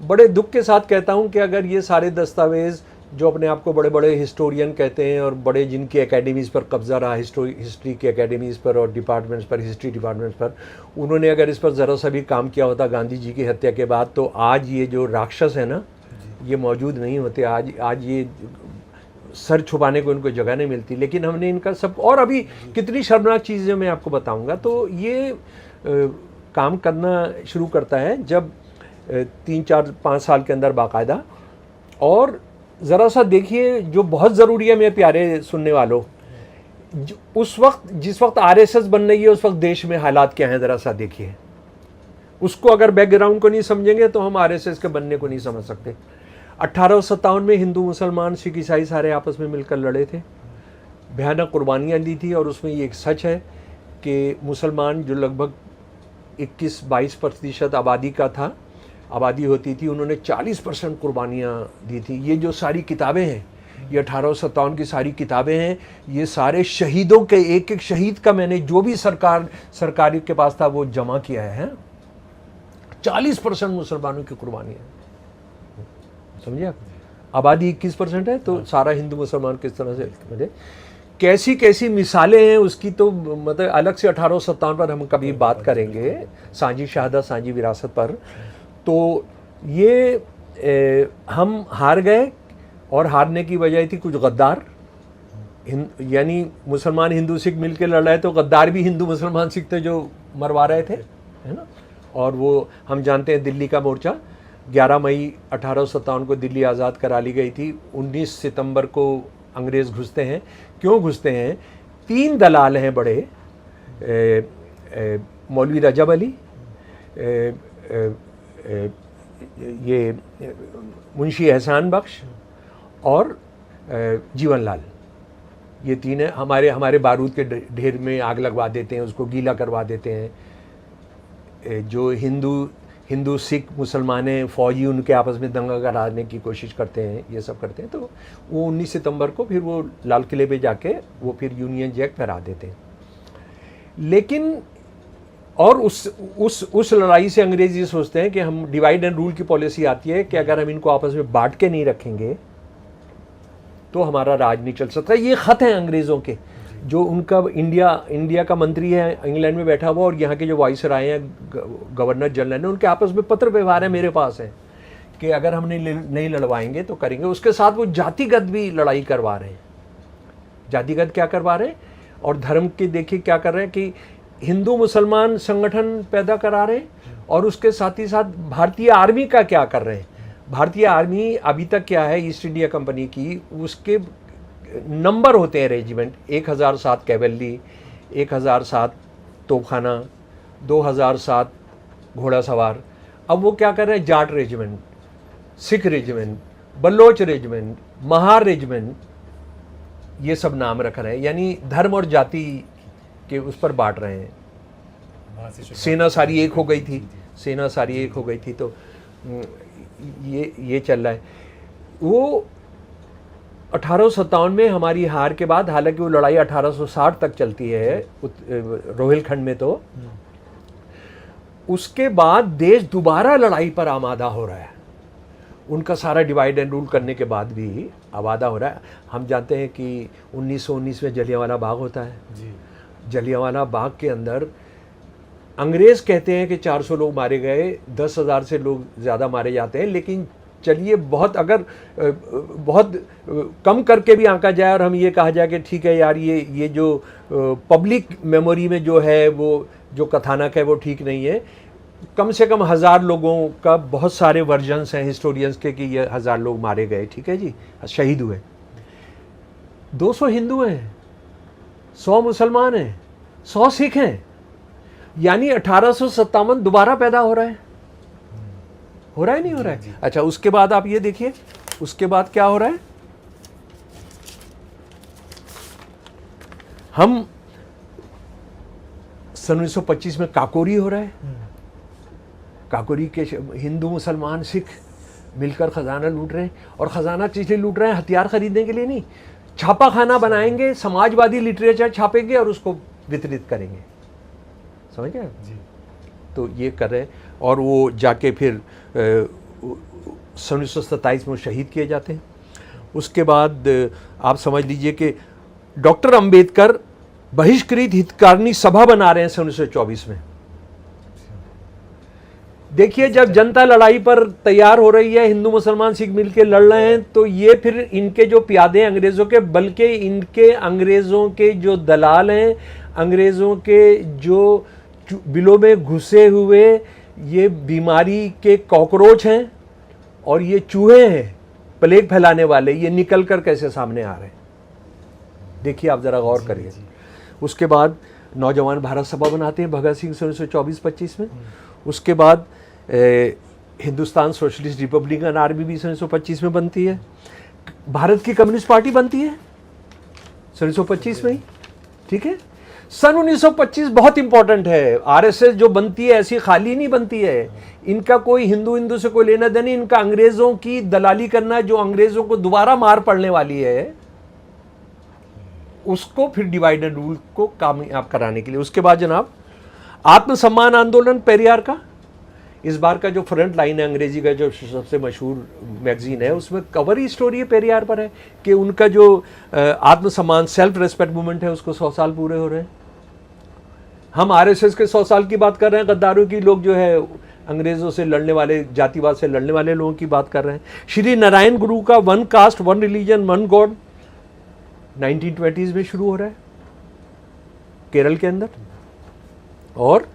बड़े दुख के साथ कहता हूँ कि अगर ये सारे दस्तावेज जो अपने आप को बड़े बड़े हिस्टोरियन कहते हैं और बड़े जिनकी एकेडमीज़ पर कब्जा रहा, हिस्ट्री की एकेडमीज़ पर और डिपार्टमेंट्स पर, हिस्ट्री डिपार्टमेंट्स पर, उन्होंने अगर इस पर ज़रा सा भी काम किया होता गांधी जी की हत्या के बाद, तो आज ये जो राक्षस है ना, ये मौजूद नहीं होते। आज ये सर छुपाने को इनको जगह नहीं मिलती। लेकिन हमने इनका सब, और अभी कितनी शर्मनाक चीज़ें मैं आपको बताऊंगा। तो ये काम करना शुरू करता है जब 3-4-5 साल के अंदर बाकायदा। और ज़रा सा देखिए, जो बहुत ज़रूरी है मेरे प्यारे सुनने वालों, जिस वक्त आरएसएस बन रही है उस वक्त देश में हालात क्या हैं, ज़रा सा देखिए। उसको अगर बैकग्राउंड को नहीं समझेंगे तो हम आरएसएस के बनने को नहीं समझ सकते। 1857 में हिंदू, मुसलमान, सिख, ईसाई सारे आपस में मिलकर लड़े थे, भयानक कुर्बानियाँ दी थी। और उसमें ये एक सच है कि मुसलमान जो लगभग 21-22% आबादी होती थी, उन्होंने 40% कुर्बानियाँ दी थी। ये जो सारी किताबें हैं, ये 1857 की सारी किताबें हैं, ये सारे शहीदों के, एक एक शहीद का मैंने जो भी सरकारी के पास था वो जमा किया है। 40% मुसलमानों की कुर्बानियाँ, समझिए आप। आबादी 21% है, तो सारा हिंदू मुसलमान किस तरह से, मतलब कैसी कैसी मिसालें हैं उसकी तो मतलब अलग से 1857 पर हम कभी बात करेंगे, सांझी शहादत, सांझी विरासत पर। तो ये हम हार गए, और हारने की वजह थी कुछ गद्दार, यानी मुसलमान हिंदू सिख मिलकर लड़ रहे, तो गद्दार भी हिंदू मुसलमान सिख थे जो मरवा रहे थे, है ना। और वो हम जानते हैं दिल्ली का मोर्चा, 11 मई 1857 को दिल्ली आज़ाद करा ली गई थी। 19 सितंबर को अंग्रेज़ घुसते हैं। क्यों घुसते हैं? 3 दलाल हैं बड़े, मौलवी रजब अली, ये मुंशी एहसान बख्श और जीवन लाल। ये 3 हैं। हमारे बारूद के ढेर में आग लगवा देते हैं, उसको गीला करवा देते हैं। जो हिंदू सिख मुसलमान हैं, फौजी उनके आपस में दंगा कराने की कोशिश करते हैं, ये सब करते हैं। तो वो 19 सितंबर को फिर वो लाल किले पे जाके वो फिर यूनियन जैक फहरा देते हैं। लेकिन और उस लड़ाई से अंग्रेज ये सोचते हैं कि हम डिवाइड एंड रूल की पॉलिसी आती है कि अगर हम इनको आपस में बांट के नहीं रखेंगे तो हमारा राज नहीं चल सकता। ये खत हैं अंग्रेज़ों के, जो उनका इंडिया का मंत्री है इंग्लैंड में बैठा हुआ, और यहाँ के जो वाइसराय हैं, गवर्नर जनरल हैं, उनके आपस में पत्र व्यवहार है मेरे पास है कि अगर हम नहीं लड़वाएंगे तो करेंगे। उसके साथ वो जातिगत भी लड़ाई करवा रहे हैं। जातिगत क्या करवा रहे हैं? और धर्म के देखिए क्या कर रहे हैं कि हिंदू मुसलमान संगठन पैदा करा रहे हैं, और उसके साथ ही साथ भारतीय आर्मी का क्या कर रहे हैं। भारतीय आर्मी अभी तक क्या है, ईस्ट इंडिया कंपनी की, उसके नंबर होते हैं रेजिमेंट, 1007 कैवेलरी, 1007 तोपखाना, 2007 घोड़ा सवार। अब वो क्या कर रहे हैं? Jat regiment, Sikh regiment, Baloch regiment, Mahar regiment, ये सब नाम रख रहे हैं, यानी धर्म और जाति के उस पर बांट रहे हैं। सेना सारी एक हो गई थी, सेना सारी एक हो गई थी। तो ये चल रहा है। वो 1857 में हमारी हार के बाद, हालांकि वो लड़ाई 1860 तक चलती है रोहिलखंड में, तो उसके बाद देश दोबारा लड़ाई पर आमादा हो रहा है। उनका सारा डिवाइड एंड रूल करने के बाद भी आमादा हो रहा है। हम जानते हैं कि 1919 में जलियांवाला बाग होता है जी। जलियांवाला बाग के अंदर अंग्रेज़ कहते हैं कि 400 लोग मारे गए, 10,000 से लोग ज़्यादा मारे जाते हैं। लेकिन चलिए बहुत कम करके भी आंका जाए और हम ये कहा जाए कि ठीक है यार, ये जो पब्लिक मेमोरी में जो है वो जो कथानक है वो ठीक नहीं है। कम से कम 1000 लोगों का बहुत सारे वर्जन्स हैं हिस्टोरियंस के कि ये 1000 लोग मारे गए, ठीक है जी, शहीद हुए। 200 हिंदू हैं, 100 मुसलमान हैं, 100 सिख हैं, यानी 1857 दोबारा पैदा हो रहा है। हो रहा है नहीं हो रहा है? अच्छा, उसके बाद आप ये देखिए, उसके बाद क्या हो रहा है। हम सन 1925 में काकोरी हो रहा है। काकोरी के हिंदू मुसलमान सिख मिलकर खजाना लूट रहे हैं, और खजाना किस लिए लूट रहे हैं? हथियार खरीदने के लिए नहीं, छापा खाना बनाएंगे, समाजवादी लिटरेचर छापेंगे और उसको वितरित करेंगे। समझ गए? तो ये कर रहे हैं, और वो जाके फिर सन 1927 में शहीद किए जाते हैं। उसके बाद आप समझ लीजिए कि डॉक्टर अंबेडकर बहिष्कृत हितकारिणी सभा बना रहे हैं सन 1924 में। देखिए, जब जनता लड़ाई पर तैयार हो रही है, हिंदू मुसलमान सिख मिलके लड़ रहे हैं, तो ये फिर इनके जो प्यादे हैं अंग्रेज़ों के, बल्कि इनके अंग्रेज़ों के जो दलाल हैं, अंग्रेज़ों के जो बिलों में घुसे हुए ये बीमारी के कॉकरोच हैं और ये चूहे हैं प्लेग फैलाने वाले, ये निकल कर कैसे सामने आ रहे हैं। देखिए, आप ज़रा गौर करिए। उसके बाद नौजवान भारत सभा बनाते हैं भगत सिंह 1924-25 में। उसके बाद हिंदुस्तान सोशलिस्ट रिपब्लिकन आर्मी भी 1925 में बनती है। भारत की कम्युनिस्ट पार्टी बनती है 1925 में ही, ठीक है। सन 1925 बहुत इंपॉर्टेंट है। आरएसएस जो बनती है ऐसी खाली नहीं बनती है, इनका कोई हिंदू से कोई लेना देना नहीं। इनका अंग्रेजों की दलाली करना, जो अंग्रेजों को दोबारा मार पड़ने वाली है, उसको फिर डिवाइड एंड रूल को कामयाब कराने के लिए। उसके बाद जनाब आत्मसम्मान आंदोलन पेरियार का, इस बार का जो फ्रंट लाइन है अंग्रेजी का जो सबसे मशहूर मैगजीन है, उसमें कवर ही स्टोरी है पेरियार पर है कि उनका जो आत्मसम्मान सेल्फ रेस्पेक्ट मूवमेंट है उसको 100 साल पूरे हो रहे हैं। हम आरएसएस के 100 साल की बात कर रहे हैं, गद्दारों की, लोग जो है अंग्रेजों से लड़ने वाले, जातिवाद से लड़ने वाले लोगों की बात कर रहे हैं। श्री नारायण गुरु का one cast one religion one God 1920s में शुरू हो रहा है केरल के अंदर, और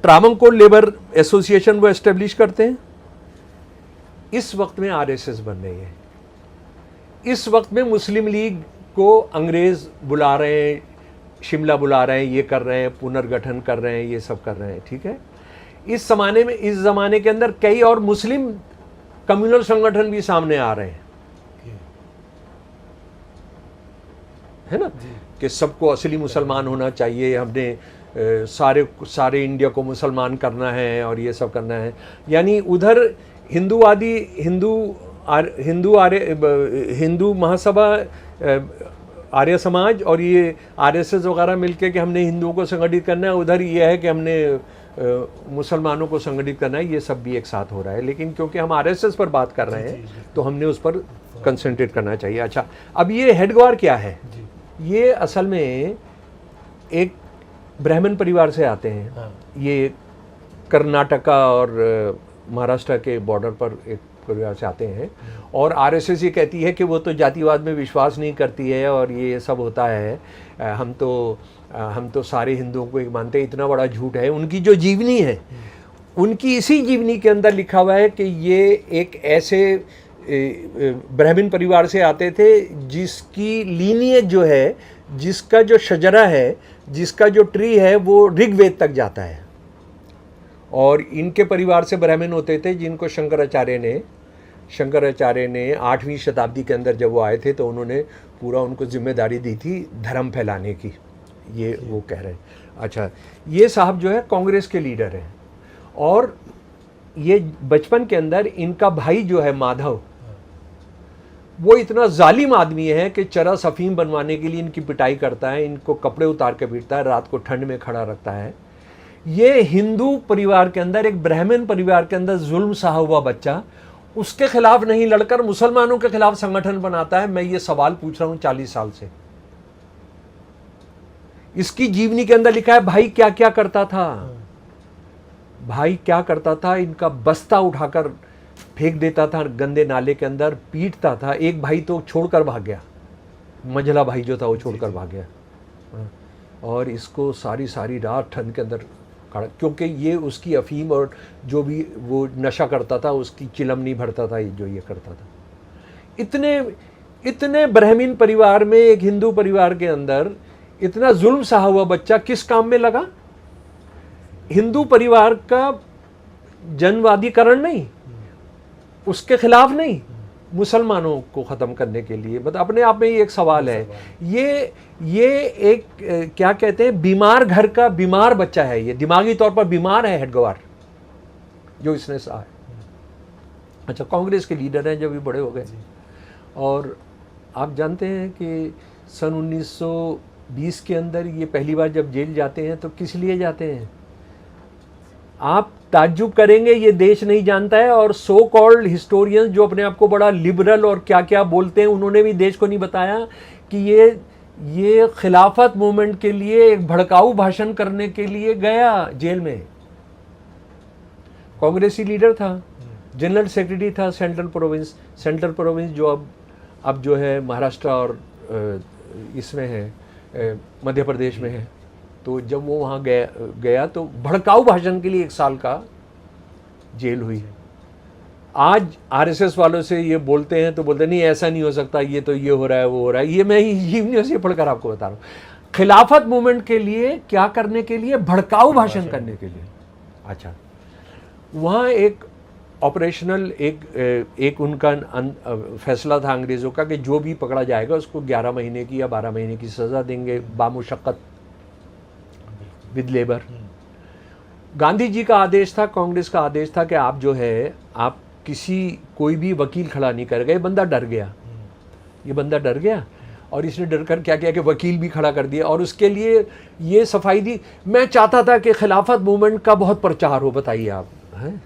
ट्रावंकोर लेबर एसोसिएशन वो एस्टेब्लिश करते हैं। इस वक्त में आरएसएस बन रही है। इस वक्त में मुस्लिम लीग को अंग्रेज बुला रहे हैं, शिमला बुला रहे हैं, ये कर रहे हैं, पुनर्गठन कर रहे हैं, ये सब कर रहे हैं, ठीक है। इस ज़माने के अंदर कई और मुस्लिम कम्युनल संगठन भी सामने आ रहे हैं, है ना, कि सबको असली मुसलमान होना चाहिए, हमने सारे इंडिया को मुसलमान करना है और ये सब करना है। यानी उधर हिंदू महासभा, आर्य समाज और ये आरएसएस वगैरह मिलके कि हमने हिंदुओं को संगठित करना है, उधर ये है कि हमने मुसलमानों को संगठित करना है। ये सब भी एक साथ हो रहा है, लेकिन क्योंकि हम आरएसएस पर बात कर रहे हैं तो हमने उस पर कंसंट्रेट करना चाहिए। अच्छा, अब ये हेडग्वार क्या है? ये असल में एक ब्राह्मण परिवार से आते हैं। ये कर्नाटका और महाराष्ट्र के बॉर्डर पर एक परिवार से आते हैं, और आरएसएस ये कहती है कि वो तो जातिवाद में विश्वास नहीं करती है और ये सब होता है, हम तो सारे हिंदुओं को एक मानते हैं। इतना बड़ा झूठ है। उनकी जो जीवनी है, उनकी इसी जीवनी के अंदर लिखा हुआ है कि ये एक ऐसे ब्राह्मण परिवार से आते थे जिसकी लीनियज जो है, जिसका जो शजरा है, जिसका जो ट्री है वो ऋग्वेद तक जाता है। और इनके परिवार से ब्राह्मण होते थे जिनको शंकराचार्य ने 8वीं शताब्दी के अंदर जब वो आए थे तो उन्होंने पूरा उनको जिम्मेदारी दी थी धर्म फैलाने की, ये वो कह रहे हैं। अच्छा, ये साहब जो है कांग्रेस के लीडर हैं, और ये बचपन के अंदर इनका भाई जो है माधव, वो इतना जालिम आदमी है कि चरस अफीम बनवाने के लिए इनकी पिटाई करता है, इनको कपड़े उतार के पीटता है, रात को ठंड में खड़ा रखता है। ये हिंदू परिवार के अंदर, एक ब्राह्मण परिवार के अंदर जुल्म सहा हुआ बच्चा उसके खिलाफ नहीं लड़कर मुसलमानों के खिलाफ संगठन बनाता है। मैं ये सवाल पूछ रहा हूं 40 साल से। इसकी जीवनी के अंदर लिखा है भाई क्या क्या करता था, भाई क्या करता था, इनका बस्ता उठाकर फेंक देता था गंदे नाले के अंदर, पीटता था। एक भाई तो छोड़कर भाग गया, मझला भाई जो था वो छोड़कर भाग गया, और इसको सारी रात ठंड के अंदर खड़ा, क्योंकि ये उसकी अफीम और जो भी वो नशा करता था उसकी चिलम नहीं भरता था, जो ये करता था। इतने ब्राह्मण परिवार में, एक हिंदू परिवार के अंदर इतना जुल्म सहा हुआ बच्चा किस काम में लगा? हिंदू परिवार का जनवादीकरण नहीं, उसके खिलाफ नहीं, मुसलमानों को ख़त्म करने के लिए। मतलब अपने आप में ही एक सवाल है। ये एक क्या कहते हैं, बीमार घर का बीमार बच्चा है, ये दिमागी तौर पर बीमार है हेडग्वार जो इसने सहा है। अच्छा, कांग्रेस के लीडर हैं जो भी बड़े हो गए, और आप जानते हैं कि सन 1920 के अंदर ये पहली बार जब जेल जाते हैं तो किस लिए जाते हैं? आप ताज्जुब करेंगे, ये देश नहीं जानता है, और सो कॉल्ड हिस्टोरियंस जो अपने आप को बड़ा लिबरल और क्या क्या बोलते हैं, उन्होंने भी देश को नहीं बताया कि ये खिलाफत मूवमेंट के लिए एक भड़काऊ भाषण करने के लिए गया जेल में। कांग्रेसी लीडर था, जनरल सेक्रेटरी था सेंट्रल प्रोविंस जो अब जो है महाराष्ट्र और इसमें है, मध्य प्रदेश में है। तो जब वो वहाँ गया तो भड़काऊ भाषण के लिए 1 साल का जेल हुई। आज आरएसएस वालों से ये बोलते हैं तो बोलते नहीं, ऐसा नहीं हो सकता, ये तो ये हो रहा है, वो हो रहा है। ये मैं जीवनी से पढ़कर आपको बता रहा हूँ। खिलाफत मूवमेंट के लिए क्या करने के लिए? भड़काऊ भाषण करने के लिए। अच्छा, वहाँ एक ऑपरेशनल एक उनका फैसला था अंग्रेज़ों का कि जो भी पकड़ा जाएगा उसको 11 महीने की या 12 महीने की सज़ा देंगे, बामुशक्कत, विद लेबर। गांधी जी का आदेश था, कांग्रेस का आदेश था कि आप जो है, आप कोई भी वकील खड़ा नहीं करेगा। ये बंदा डर गया, और इसने डर कर क्या किया कि वकील भी खड़ा कर दिया, और उसके लिए ये सफाई दी। मैं चाहता था कि खिलाफत मूवमेंट का बहुत प्रचार हो, बताइए आप, हैं?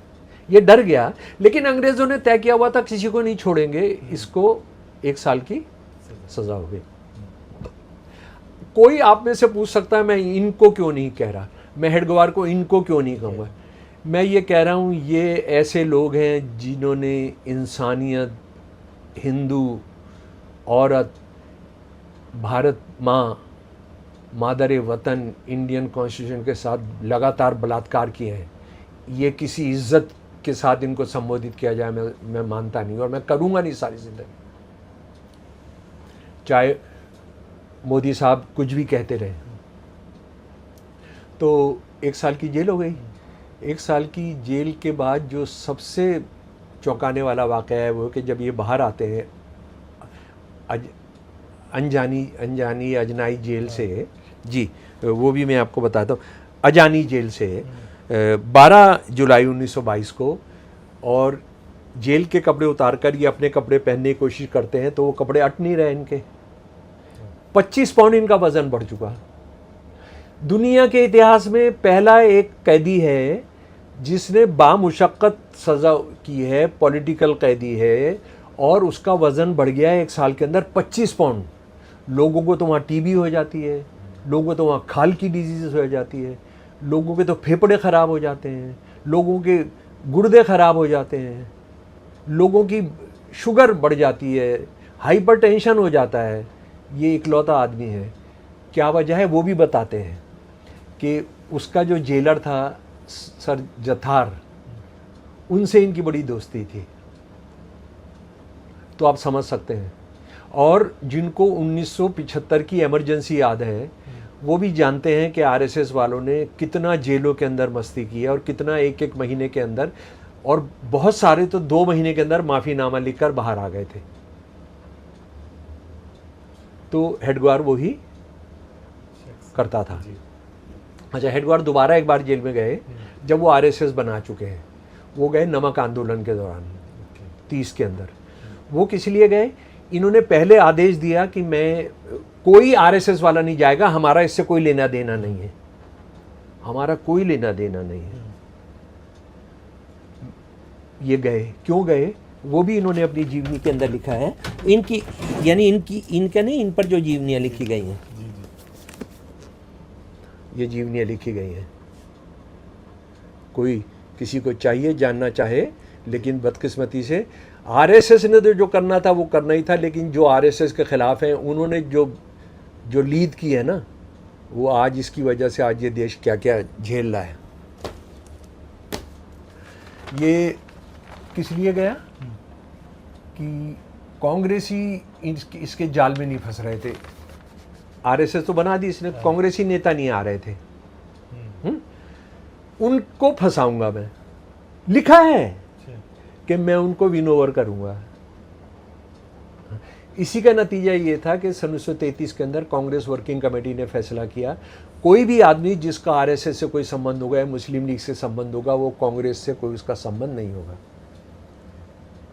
ये डर गया, लेकिन अंग्रेज़ों ने तय किया हुआ था किसी को नहीं छोड़ेंगे, इसको 1 साल की सज़ा हो गई। कोई आप में से पूछ सकता है मैं इनको क्यों नहीं कह रहा, मैं हेडग्वार को इनको क्यों नहीं कहूँगा। मैं ये कह रहा हूँ, ये ऐसे लोग हैं जिन्होंने इंसानियत, हिंदू, औरत, भारत माँ, मादर वतन, इंडियन कॉन्स्टिट्यूशन के साथ लगातार बलात्कार किए हैं। ये किसी इज्जत के साथ इनको संबोधित किया जाए मैं मानता नहीं, और मैं करूँगा नहीं सारी ज़िंदगी, चाहे मोदी साहब कुछ भी कहते रहे। तो 1 साल की जेल हो गई। 1 साल की जेल के बाद जो सबसे चौंकाने वाला वाक़या है वो कि जब ये बाहर आते हैं अनजानी अजनाई जेल से, जी वो भी मैं आपको बताता हूँ, अजानी जेल से 12 जुलाई 1922 को, और जेल के कपड़े उतारकर ये अपने कपड़े पहनने की कोशिश करते हैं तो वो कपड़े अट नहीं रहे इनके। 25 पाउंड इनका वज़न बढ़ चुका। दुनिया के इतिहास में पहला एक कैदी है जिसने बामुशक्क़त सज़ा की है, पॉलिटिकल कैदी है, और उसका वज़न बढ़ गया है 1 साल के अंदर 25 पाउंड। लोगों को तो वहाँ टीबी हो जाती है, लोगों को तो वहाँ खाल की डिजीज़ हो जाती है, लोगों के तो फेफड़े ख़राब हो जाते हैं, लोगों के गुर्दे ख़राब हो जाते हैं, लोगों की शुगर बढ़ जाती है, हाइपरटेंशन हो जाता है। ये इकलौता आदमी है। क्या वजह है वो भी बताते हैं कि उसका जो जेलर था सर जथार, उनसे इनकी बड़ी दोस्ती थी। तो आप समझ सकते हैं। और जिनको 1975 की इमरजेंसी याद है वो भी जानते हैं कि आरएसएस वालों ने कितना जेलों के अंदर मस्ती की है और कितना एक महीने के अंदर, और बहुत सारे तो 2 महीने के अंदर माफ़ीनामा लिखकर बाहर आ गए थे। तो हेडगवार वो ही करता था। अच्छा, हेडगवार दोबारा एक बार जेल में गए जब वो आरएसएस बना चुके हैं। वो गए नमक आंदोलन के दौरान 30 के अंदर। वो किस लिए गए? इन्होंने पहले आदेश दिया कि मैं कोई आरएसएस वाला नहीं जाएगा, हमारा इससे कोई लेना देना नहीं है, हमारा कोई लेना देना नहीं है। ये गए, क्यों गए वो भी इन्होंने अपनी जीवनी के अंदर लिखा है। इनकी यानी इनका नहीं, इन पर जो जीवनियाँ लिखी गई हैं, ये जीवनियाँ लिखी गई हैं। कोई किसी को चाहिए जानना चाहे, लेकिन बदकिस्मती से आरएसएस ने तो जो करना था वो करना ही था, लेकिन जो आरएसएस के ख़िलाफ़ हैं उन्होंने जो लीड की है ना, वो आज इसकी वजह से आज ये देश क्या क्या झेल रहा है। ये किस लिए गया कि कांग्रेसी इसके जाल में नहीं फंस रहे थे। आरएसएस तो बना दी इसने, कांग्रेसी नेता नहीं आ रहे थे। उनको फंसाऊंगा मैं, लिखा है कि मैं उनको विन ओवर करूंगा। इसी का नतीजा ये था कि सन 1933 के अंदर कांग्रेस वर्किंग कमेटी ने फैसला किया, कोई भी आदमी जिसका आरएसएस से कोई संबंध होगा या मुस्लिम लीग से संबंध होगा, वो कांग्रेस से कोई उसका संबंध नहीं होगा।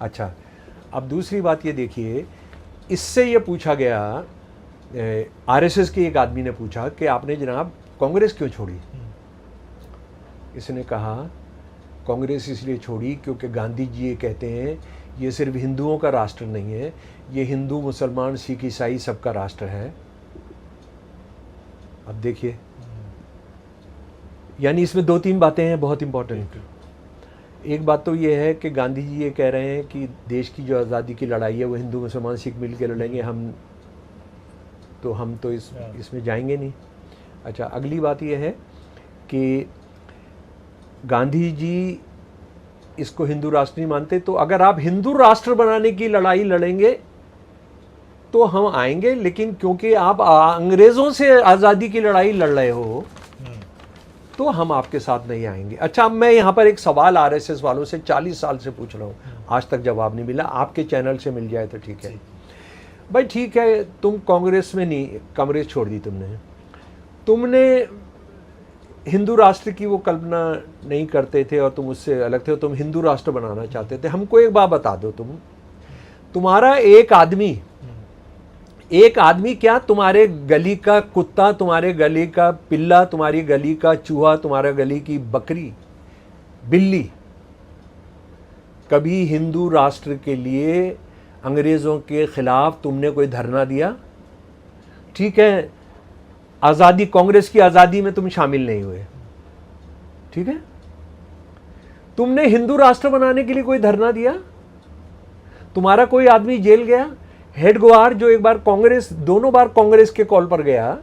अच्छा, अब दूसरी बात ये देखिए, इससे ये पूछा गया, आरएसएस के एक आदमी ने पूछा कि आपने जनाब कांग्रेस क्यों छोड़ी? इसने कहा कांग्रेस इसलिए छोड़ी क्योंकि गांधी जी ये कहते हैं ये सिर्फ हिंदुओं का राष्ट्र नहीं है, ये हिंदू मुसलमान सिख ईसाई सबका राष्ट्र है। अब देखिए, यानी इसमें 2-3 बातें हैं बहुत इंपॉर्टेंट। एक बात तो ये है कि गांधी जी ये कह रहे हैं कि देश की जो आज़ादी की लड़ाई है वो हिंदू मुसलमान सिख मिल के लड़ेंगे, हम तो इसमें जाएंगे नहीं। अच्छा, अगली बात ये है कि गांधी जी इसको हिंदू राष्ट्र नहीं मानते, तो अगर आप हिंदू राष्ट्र बनाने की लड़ाई लड़ेंगे तो हम आएंगे, लेकिन क्योंकि आप अंग्रेज़ों से आज़ादी की लड़ाई लड़ रहे हो तो हम आपके साथ नहीं आएंगे। अच्छा, अब मैं यहाँ पर एक सवाल आरएसएस वालों से 40 साल से पूछ रहा हूँ, आज तक जवाब नहीं मिला। आपके चैनल से मिल जाए तो ठीक है भाई। ठीक है, तुम कांग्रेस में नहीं, कांग्रेस छोड़ दी तुमने हिंदू राष्ट्र की वो कल्पना नहीं करते थे और तुम उससे अलग थे, तुम हिंदू राष्ट्र बनाना चाहते थे। हमको एक बात बता दो, तुम्हारा एक आदमी क्या, तुम्हारे गली का कुत्ता, तुम्हारे गली का पिल्ला, तुम्हारी गली का चूहा, तुम्हारे गली की बकरी, बिल्ली, कभी हिंदू राष्ट्र के लिए अंग्रेज़ों के खिलाफ तुमने कोई धरना दिया? ठीक है, आज़ादी, कांग्रेस की आज़ादी में तुम शामिल नहीं हुए, ठीक है। तुमने हिंदू राष्ट्र बनाने के लिए कोई धरना दिया? तुम्हारा कोई आदमी जेल गया? हेडगवार जो एक बार कांग्रेस, दोनों बार कांग्रेस के कॉल पर गया,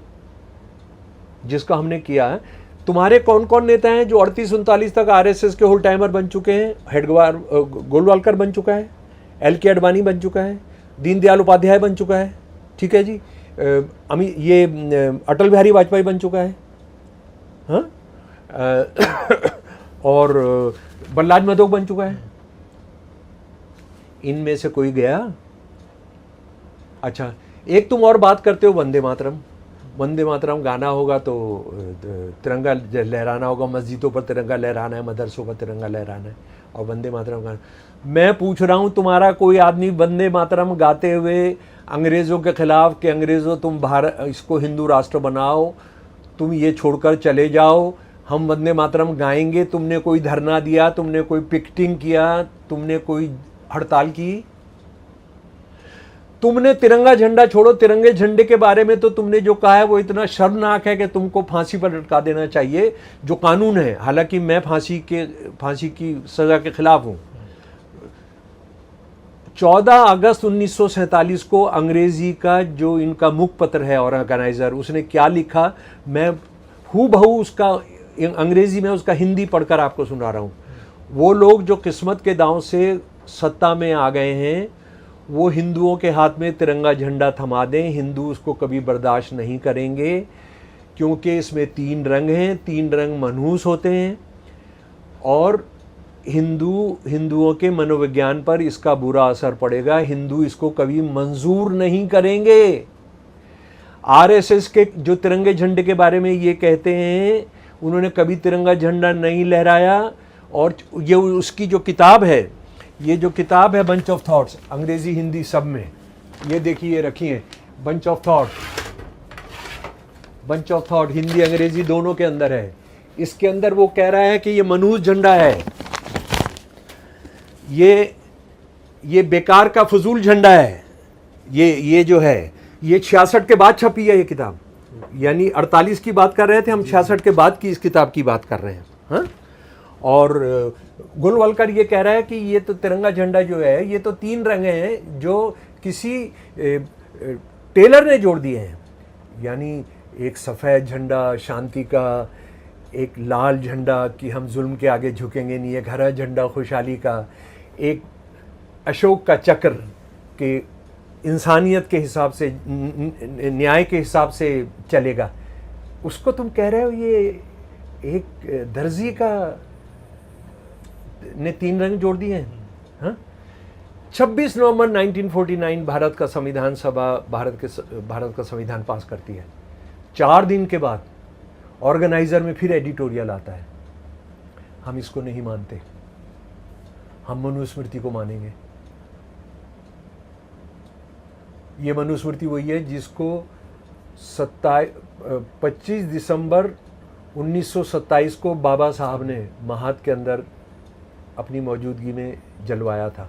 जिसका हमने किया, तुम्हारे कौन कौन नेता हैं जो 38-39 तक आरएसएस के होल टाइमर बन चुके हैं? गोलवालकर बन चुका है, एल.के. अडवाणी बन चुका है, दीनदयाल उपाध्याय बन चुका है, ठीक है जी, अटल बिहारी वाजपेयी बन चुका है, हाँ? और बल्लाज मधोक बन चुका है। इनमें से कोई गया? अच्छा, एक तुम और बात करते हो वंदे मातरम। वंदे मातरम गाना होगा तो तिरंगा लहराना होगा, मस्जिदों पर तिरंगा लहराना है, मदरसों पर तिरंगा लहराना है, और वंदे मातरम गाना। मैं पूछ रहा हूँ, तुम्हारा कोई आदमी वंदे मातरम गाते हुए अंग्रेज़ों के खिलाफ कि अंग्रेज़ों तुम भारत इसको हिंदू राष्ट्र बनाओ, तुम ये छोड़कर चले जाओ, हम वंदे मातरम गाएंगे, तुमने कोई धरना दिया, तुमने कोई पिकेटिंग किया, तुमने कोई हड़ताल की? तुमने तिरंगा झंडा छोड़ो, तिरंगे झंडे के बारे में तो तुमने जो कहा है वो इतना शर्मनाक है कि तुमको फांसी पर लटका देना चाहिए, जो कानून है। हालांकि मैं फांसी की सजा के खिलाफ हूं। 14 अगस्त 1947 को अंग्रेजी का जो इनका मुखपत्र है ऑर्गेनाइजर, उसने क्या लिखा, मैं हूबहू उसका अंग्रेजी में उसका हिंदी पढ़कर आपको सुना रहा हूं। वो लोग जो किस्मत के दांव से सत्ता में आ गए हैं, वो हिंदुओं के हाथ में तिरंगा झंडा थमा दें, हिंदू उसको कभी बर्दाश्त नहीं करेंगे, क्योंकि इसमें 3 रंग हैं, 3 रंग मनहूस होते हैं, और हिंदुओं के मनोविज्ञान पर इसका बुरा असर पड़ेगा। हिंदू इसको कभी मंजूर नहीं करेंगे। आरएसएस के जो तिरंगे झंडे के बारे में ये कहते हैं, उन्होंने कभी तिरंगा झंडा नहीं लहराया। और ये उसकी जो किताब है, ये जो किताब है बंच ऑफ थॉट्स, अंग्रेजी हिंदी सब में, ये देखिए, ये रखी है, बंच ऑफ थॉट हिंदी अंग्रेजी दोनों के अंदर है। इसके अंदर वो कह रहा है कि ये मनहूस झंडा है, ये बेकार का फजूल झंडा है। ये जो है, ये 66 के बाद छपी है ये किताब, यानी 48 की बात कर रहे थे हम, 66 के बाद की इस किताब की बात कर रहे हैं, हाँ? और गोलवालकर ये कह रहा है कि ये तो तिरंगा झंडा जो है, ये तो 3 रंग हैं जो किसी टेलर ने जोड़ दिए हैं, यानी एक सफ़ेद झंडा शांति का, एक लाल झंडा कि हम जुल्म के आगे झुकेंगे नहीं, एक हरा झंडा खुशहाली का, एक अशोक का चक्र कि इंसानियत के हिसाब से, न्याय के हिसाब से चलेगा। उसको तुम कह रहे हो ये एक दर्जी का ने 3 रंग जोड़ दिए हैं, हाँ? 26 नवंबर 1949 भारत का संविधान सभा भारत का संविधान पास करती है। 4 दिन के बाद ऑर्गेनाइजर में फिर एडिटोरियल आता है, हम इसको नहीं मानते, हम मनुस्मृति को मानेंगे। ये मनुस्मृति वही है जिसको 25 दिसंबर 1927 को बाबा साहब ने महाद के अंदर अपनी मौजूदगी में जलवाया था।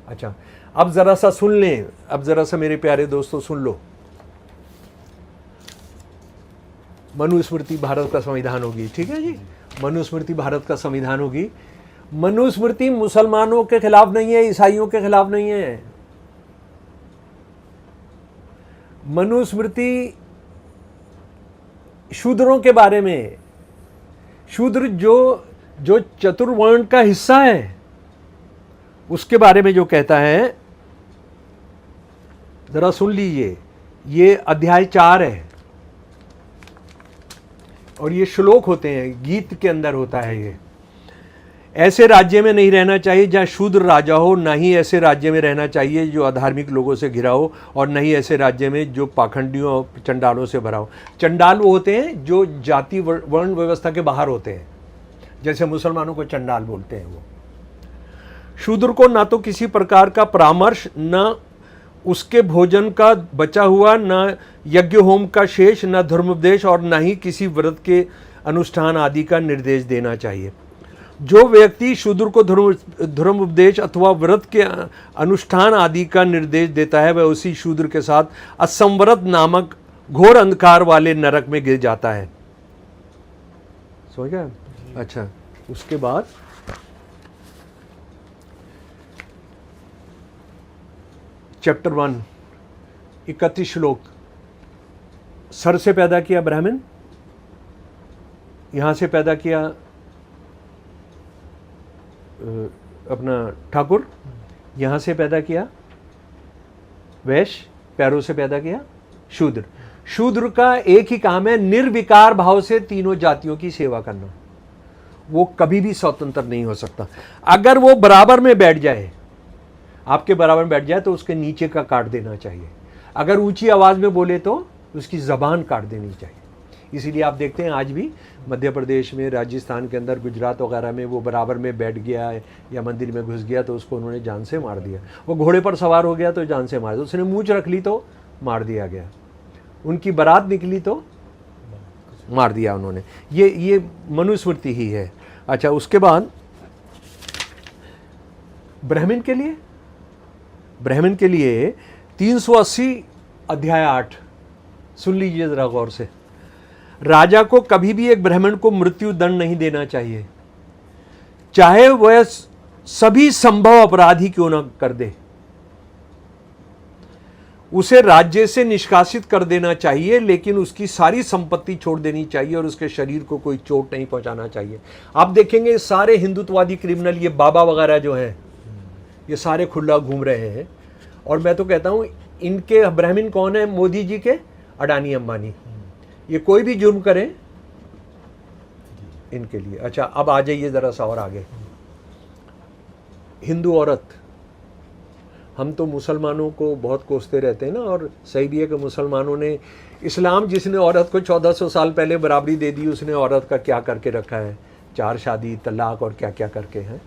अच्छा, अब ज़रा सा सुन लें, अब ज़रा सा मेरे प्यारे दोस्तों सुन लो। मनुस्मृति भारत का संविधान होगी, ठीक है जी, मनुस्मृति भारत का संविधान होगी। मनुस्मृति मुसलमानों के खिलाफ नहीं है, ईसाइयों के खिलाफ नहीं है। मनुस्मृति शूद्रों के बारे में, शूद्र जो चतुर्वर्ण का हिस्सा है, उसके बारे में जो कहता है, जरा सुन लीजिए। ये अध्याय 4 है और ये श्लोक होते हैं, गीत के अंदर होता है ये। ऐसे राज्य में नहीं रहना चाहिए जहाँ शूद्र राजा हो, ना ही ऐसे राज्य में रहना चाहिए जो अधार्मिक लोगों से घिरा हो, और न ही ऐसे राज्य में जो पाखंडियों और चंडालों से भरा हो। चंडाल वो होते हैं जो जाति वर्ण व्यवस्था के बाहर होते हैं, जैसे मुसलमानों को चंडाल बोलते हैं वो। शूद्र को ना तो किसी प्रकार का परामर्श, न उसके भोजन का बचा हुआ, न यज्ञ होम का शेष, न धर्मोपदेश, और न ही किसी व्रत के अनुष्ठान आदि का निर्देश देना चाहिए। जो व्यक्ति शूद्र को धर्म उपदेश अथवा व्रत के अनुष्ठान आदि का निर्देश देता है, वह उसी शूद्र के साथ असंवरत नामक घोर अंधकार वाले नरक में गिर जाता है। समझ गए? अच्छा, उसके बाद चैप्टर 1 31 श्लोक। सर से पैदा किया ब्राह्मण, यहाँ से पैदा किया अपना ठाकुर, यहाँ से पैदा किया वैश्य, पैरों से पैदा किया शूद्र। शूद्र का एक ही काम है, निर्विकार भाव से तीनों जातियों की सेवा करना। वो कभी भी स्वतंत्र नहीं हो सकता। अगर वो बराबर में बैठ जाए, आपके बराबर में बैठ जाए, तो उसके नीचे का काट देना चाहिए। अगर ऊंची आवाज में बोले तो उसकी जबान काट देनी चाहिए। इसीलिए आप देखते हैं आज भी मध्य प्रदेश में, राजस्थान के अंदर, गुजरात वगैरह में वो बराबर में बैठ गया है या मंदिर में घुस गया तो उसको उन्होंने जान से मार दिया। वो घोड़े पर सवार हो गया तो जान से मार दिया। उसने मूंछ रख ली तो मार दिया गया। उनकी बारात निकली तो मार दिया उन्होंने। ये मनुस्मृति ही है। अच्छा, उसके बाद ब्राह्मण के लिए 380 अध्याय 8 सुन लीजिए जरा गौर से। राजा को कभी भी एक ब्राह्मण को मृत्यु दंड नहीं देना चाहिए, चाहे वह सभी संभव अपराध ही क्यों न कर दे। उसे राज्य से निष्कासित कर देना चाहिए, लेकिन उसकी सारी संपत्ति छोड़ देनी चाहिए और उसके शरीर को कोई चोट नहीं पहुंचाना चाहिए। आप देखेंगे सारे हिंदुत्ववादी क्रिमिनल, ये बाबा वगैरह जो हैं, ये सारे खुला घूम रहे हैं। और मैं तो कहता हूं इनके ब्राह्मण कौन है? मोदी जी के अडानी अंबानी। ये कोई भी जुर्म करें इनके लिए। अच्छा, अब आ जाइए जरा सा और आगे। हिंदू औरत, हम तो मुसलमानों को बहुत कोसते रहते हैं ना, और सही भी है कि मुसलमानों ने, इस्लाम जिसने औरत को 1400 साल पहले बराबरी दे दी, उसने औरत का क्या करके रखा है? 4 शादी, तलाक और क्या क्या करके हैं।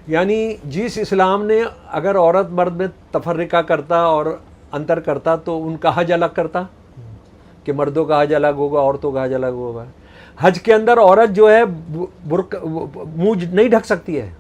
यानी जिस इस्लाम ने अगर औरत मर्द में तफर्रिका करता और अंतर करता तो उनका हज अलग करता कि मर्दों का हज अलग होगा, औरतों का हज अलग होगा। हज के अंदर औरत जो है मुंह नहीं ढक सकती है।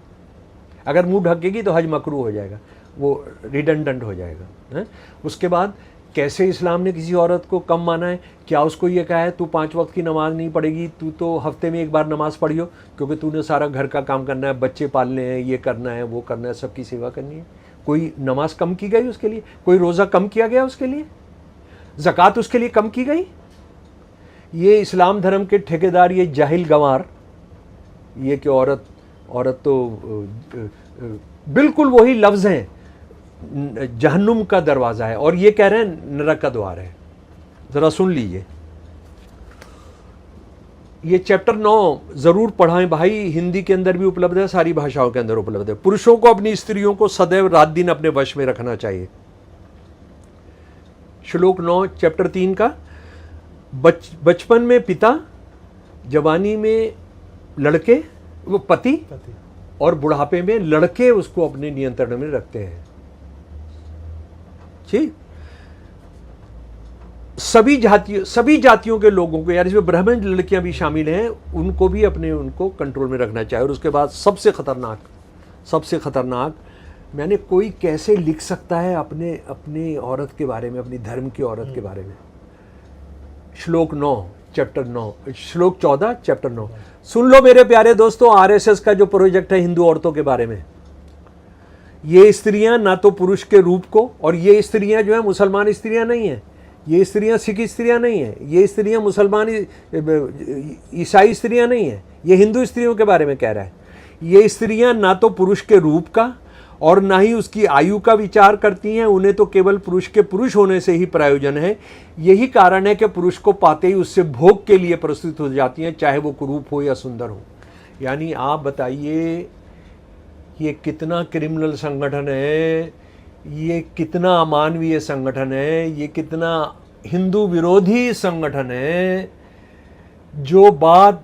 अगर मुंह ढकेगी तो हज मकरू हो जाएगा, वो रिडंडेंट हो जाएगा है? उसके बाद कैसे इस्लाम ने किसी औरत को कम माना है? क्या उसको ये कहा है तू 5 वक्त की नमाज नहीं पढ़ेगी, तू तो हफ्ते में 1 बार नमाज पढ़ियो, क्योंकि तूने सारा घर का काम करना है, बच्चे पालने हैं, ये करना है, वो करना है, सबकी सेवा करनी है। कोई नमाज कम की गई उसके लिए? कोई रोज़ा कम किया गया उसके लिए? ज़कात उसके लिए कम की गई? ये इस्लाम धर्म के ठेकेदार, ये जाहिल गंवार, ये कि औरत तो बिल्कुल वही लफ्ज़ हैं, जहन्नुम का दरवाज़ा है, और ये कह रहे हैं नरक का द्वार है। ज़रा सुन लीजिए, ये चैप्टर 9 ज़रूर पढ़ाएं भाई। हिंदी के अंदर भी उपलब्ध है, सारी भाषाओं के अंदर उपलब्ध है। पुरुषों को अपनी स्त्रियों को सदैव रात दिन अपने वश में रखना चाहिए। श्लोक 9 चैप्टर 3 का। बचपन में पिता, जवानी में लड़के, वो पति, और बुढ़ापे में लड़के उसको अपने नियंत्रण में रखते हैं। ठीक, सभी जातियों के लोगों को, यार इसमें ब्राह्मण लड़कियां भी शामिल हैं, उनको भी उनको कंट्रोल में रखना चाहिए। और उसके बाद सबसे खतरनाक मैंने, कोई कैसे लिख सकता है अपने औरत के बारे में, अपनी धर्म की औरत के बारे में? श्लोक 9 चैप्टर 9, श्लोक 14 चैप्टर 9 सुन लो मेरे प्यारे दोस्तों। आरएसएस का जो प्रोजेक्ट है हिंदू औरतों के बारे में, ये स्त्रियां ना तो पुरुष के रूप को, और ये स्त्रियां जो है मुसलमान स्त्रियां नहीं है, ये स्त्रियां सिख स्त्रियां नहीं है, ये स्त्रियां मुसलमान ईसाई स्त्रियां नहीं है, ये हिंदू स्त्रियों के बारे में कह रहा है। ये स्त्रियां ना तो पुरुष के रूप का और ना ही उसकी आयु का विचार करती हैं, उन्हें तो केवल पुरुष के पुरुष होने से ही प्रयोजन है। यही कारण है कि पुरुष को पाते ही उससे भोग के लिए प्रस्तुत हो जाती हैं, चाहे वो कुरूप हो या सुंदर हो। यानी आप बताइए, ये कितना क्रिमिनल संगठन है, ये कितना अमानवीय संगठन है, ये कितना हिंदू विरोधी संगठन है। जो बात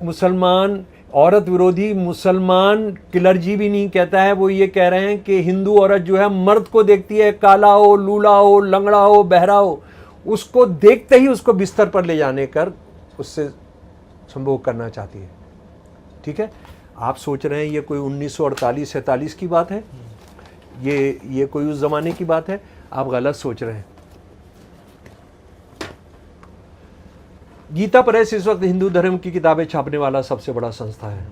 मुसलमान औरत विरोधी मुसलमान क्लर्जी भी नहीं कहता है, वो ये कह रहे हैं कि हिंदू औरत जो है मर्द को देखती है, काला हो, लूला हो, लंगड़ा हो, बहरा हो, उसको देखते ही उसको बिस्तर पर ले जाने कर उससे संभोग करना चाहती है। ठीक है, आप सोच रहे हैं ये कोई 1948-47 की बात है, ये कोई उस जमाने की बात है? आप गलत सोच रहे हैं। गीता प्रेस इस वक्त हिंदू धर्म की किताबें छापने वाला सबसे बड़ा संस्था है।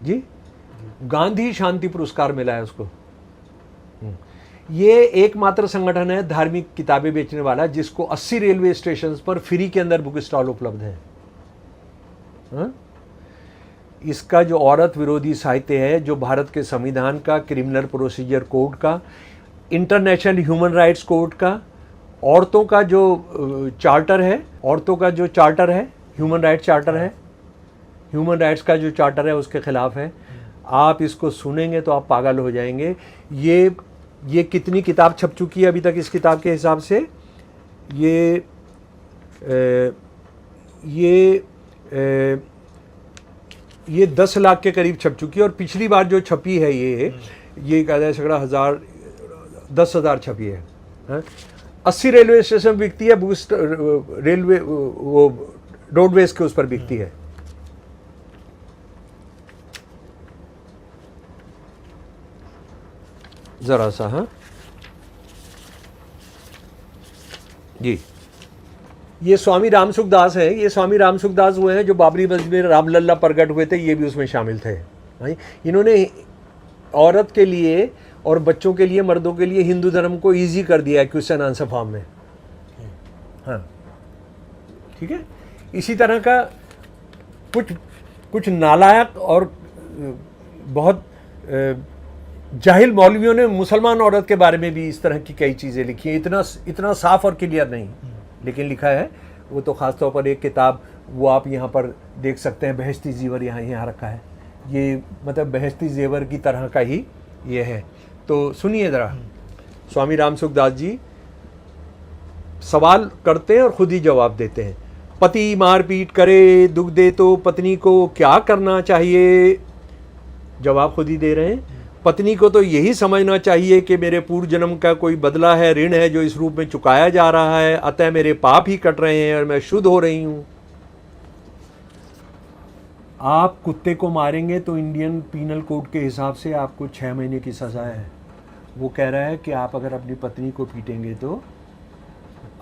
जी, गांधी शांति पुरस्कार मिला है उसको। ये एकमात्र संगठन है धार्मिक किताबें बेचने वाला जिसको 80 रेलवे स्टेशन पर फ्री के अंदर बुक स्टॉल उपलब्ध है। हाँ? इसका जो औरत विरोधी साहित्य है, जो भारत के संविधान का, क्रिमिनल प्रोसीजर कोड का, इंटरनेशनल ह्यूमन राइट्स कोड का, औरतों का जो चार्टर है, औरतों का जो चार्टर है, ह्यूमन राइट्स चार्टर है, ह्यूमन राइट्स का जो चार्टर है उसके खिलाफ है। आप इसको सुनेंगे तो आप पागल हो जाएंगे। ये कितनी किताब छप चुकी है अभी तक इस किताब के हिसाब से? ये 10 लाख के करीब छप चुकी है और पिछली बार जो छपी है ये कहते सगड़ा 10,000 छपी है। 80 रेलवे स्टेशन बिकती है, रेलवे वो रोडवेज के उस पर बिकती है। जरा सा, हाँ जी, ये स्वामी रामसुखदास है। ये स्वामी रामसुखदास वो हैं जो बाबरी मस्जिद में रामलल्ला प्रकट हुए थे, ये भी उसमें शामिल थे। इन्होंने औरत के लिए और बच्चों के लिए, मर्दों के लिए हिंदू धर्म को इजी कर दिया है क्वेश्चन आंसर फॉर्म में। हाँ ठीक है। इसी तरह का कुछ नालायक और बहुत जाहिल मौलवियों ने मुसलमान औरत के बारे में भी इस तरह की कई चीज़ें लिखी हैं। इतना साफ और क्लियर नहीं, लेकिन लिखा है। वो तो ख़ास तौर पर एक किताब वो आप यहाँ पर देख सकते हैं, बहश्ती ज़ेवर यहाँ रखा है। ये मतलब बहश्ती ज़ेवर की तरह का ही ये है। तो सुनिए ज़रा, स्वामी रामसुखदास जी सवाल करते हैं और ख़ुद ही जवाब देते हैं। पति मारपीट करे, दुख दे तो पत्नी को क्या करना चाहिए? जवाब खुद ही दे रहे हैं। पत्नी को तो यही समझना चाहिए कि मेरे पूर्व जन्म का कोई बदला है, ऋण है जो इस रूप में चुकाया जा रहा है, अतः मेरे पाप ही कट रहे हैं और मैं शुद्ध हो रही हूं। आप कुत्ते को मारेंगे तो इंडियन पीनल कोड के हिसाब से आपको 6 महीने की सजा है। वो कह रहा है कि आप अगर अपनी पत्नी को पीटेंगे तो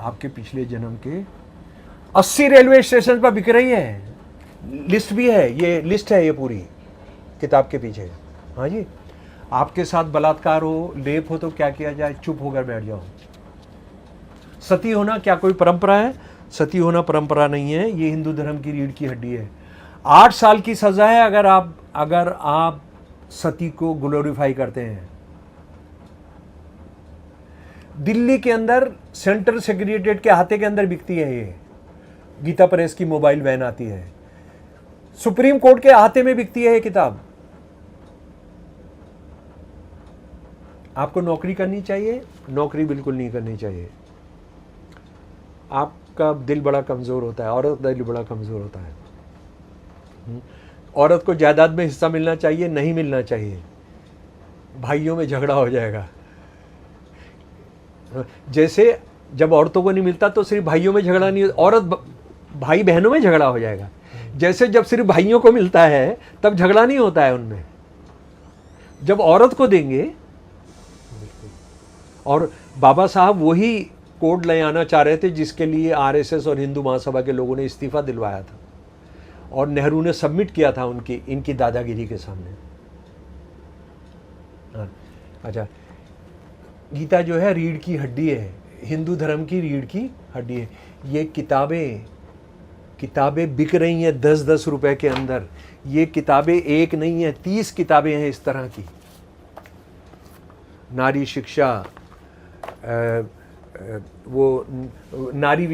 आपके पिछले जन्म के 80 रेलवे स्टेशन पर बिक रही है। लिस्ट भी है, ये लिस्ट है, ये पूरी किताब के पीछे। हाँ जी, आपके साथ बलात्कार हो, रेप हो तो क्या किया जाए? चुप होकर बैठ जाओ। सती होना क्या कोई परंपरा है? सती होना परंपरा नहीं है, ये हिंदू धर्म की रीढ़ की हड्डी है। 8 साल की सजा है अगर आप सती को ग्लोरीफाई करते हैं। दिल्ली के अंदर सेंट्रल सेक्रेटेरिएट के अहाते के अंदर बिकती है ये। गीता प्रेस की मोबाइल वैन आती है। सुप्रीम कोर्ट के अहाते में बिकती है ये किताब। आपको नौकरी करनी चाहिए? नौकरी बिल्कुल नहीं करनी चाहिए। आपका दिल बड़ा कमज़ोर होता है, औरत का दिल बड़ा कमज़ोर होता है। औरत को जायदाद में हिस्सा मिलना चाहिए? नहीं मिलना चाहिए। भाइयों में झगड़ा हो जाएगा। जैसे जब औरतों को नहीं मिलता तो सिर्फ भाइयों में झगड़ा नहीं, औरत भाई बहनों में झगड़ा हो जाएगा। जैसे जब सिर्फ भाइयों को मिलता है तब झगड़ा नहीं होता है उनमें। जब औरत को देंगे, और बाबा साहब वही कोड ले आना चाह रहे थे जिसके लिए आरएसएस और हिंदू महासभा के लोगों ने इस्तीफा दिलवाया था और नेहरू ने सबमिट किया था इनकी दादागिरी के सामने। हाँ, अच्छा, गीता जो है रीढ़ की हड्डी है, हिंदू धर्म की रीढ़ की हड्डी है। ये किताबें बिक रही हैं 10-10 रुपए के अंदर। ये किताबें एक नहीं है, 30 किताबें हैं इस तरह की। नारी शिक्षा, वो नारी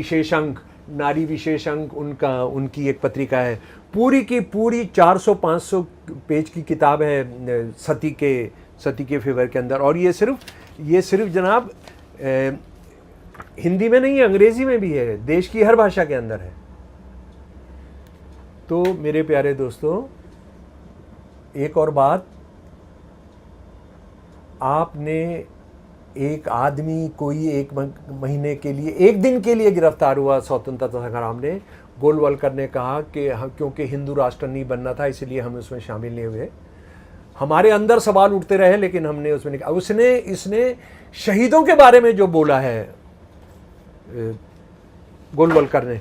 विशेषांक उनकी एक पत्रिका है। पूरी की पूरी 400-500 पेज की किताब है सती के फेवर के अंदर। और ये सिर्फ जनाब हिंदी में नहीं है, अंग्रेजी में भी है, देश की हर भाषा के अंदर है। तो मेरे प्यारे दोस्तों, एक और बात, आपने एक आदमी कोई 1 महीने के लिए, 1 दिन के लिए गिरफ्तार हुआ स्वतंत्रता संग्राम ने, गोलवलकर ने कहा कि क्योंकि हिंदू राष्ट्र नहीं बनना था इसलिए हम उसमें शामिल नहीं हुए। हमारे अंदर सवाल उठते रहे लेकिन हमने उसमें नहीं कहा। इसने शहीदों के बारे में जो बोला है गोलवलकर ने,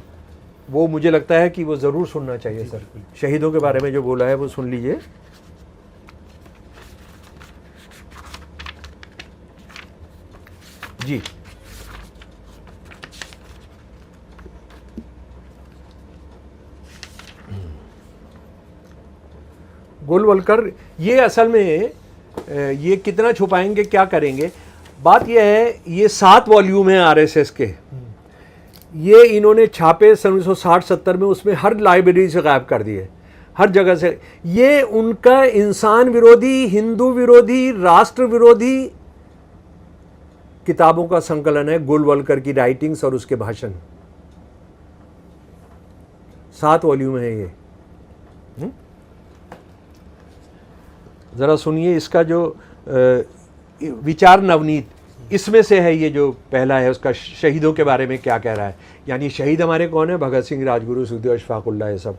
वो मुझे लगता है कि वो ज़रूर सुनना चाहिए सर। शहीदों के बारे में जो बोला है वो सुन लीजिए। जी। गोलवलकर ये असल में ये कितना छुपाएंगे, क्या करेंगे? बात यह है, ये 7 वॉल्यूम हैं आरएसएस के। ये इन्होंने छापे सन 1960-70 में, उसमें हर लाइब्रेरी से गायब कर दिए, हर जगह से। ये उनका इंसान विरोधी, हिंदू विरोधी, राष्ट्र विरोधी किताबों का संकलन है, गोलवलकर की राइटिंग्स और उसके भाषण। 7 वॉल्यूम है ये। जरा सुनिए इसका जो विचार नवनीत, इसमें से है ये जो पहला है, उसका शहीदों के बारे में क्या कह रहा है। यानी शहीद हमारे कौन है? भगत सिंह, राजगुरु, सुखदेव, अशफाकुल्लाह, ये सब।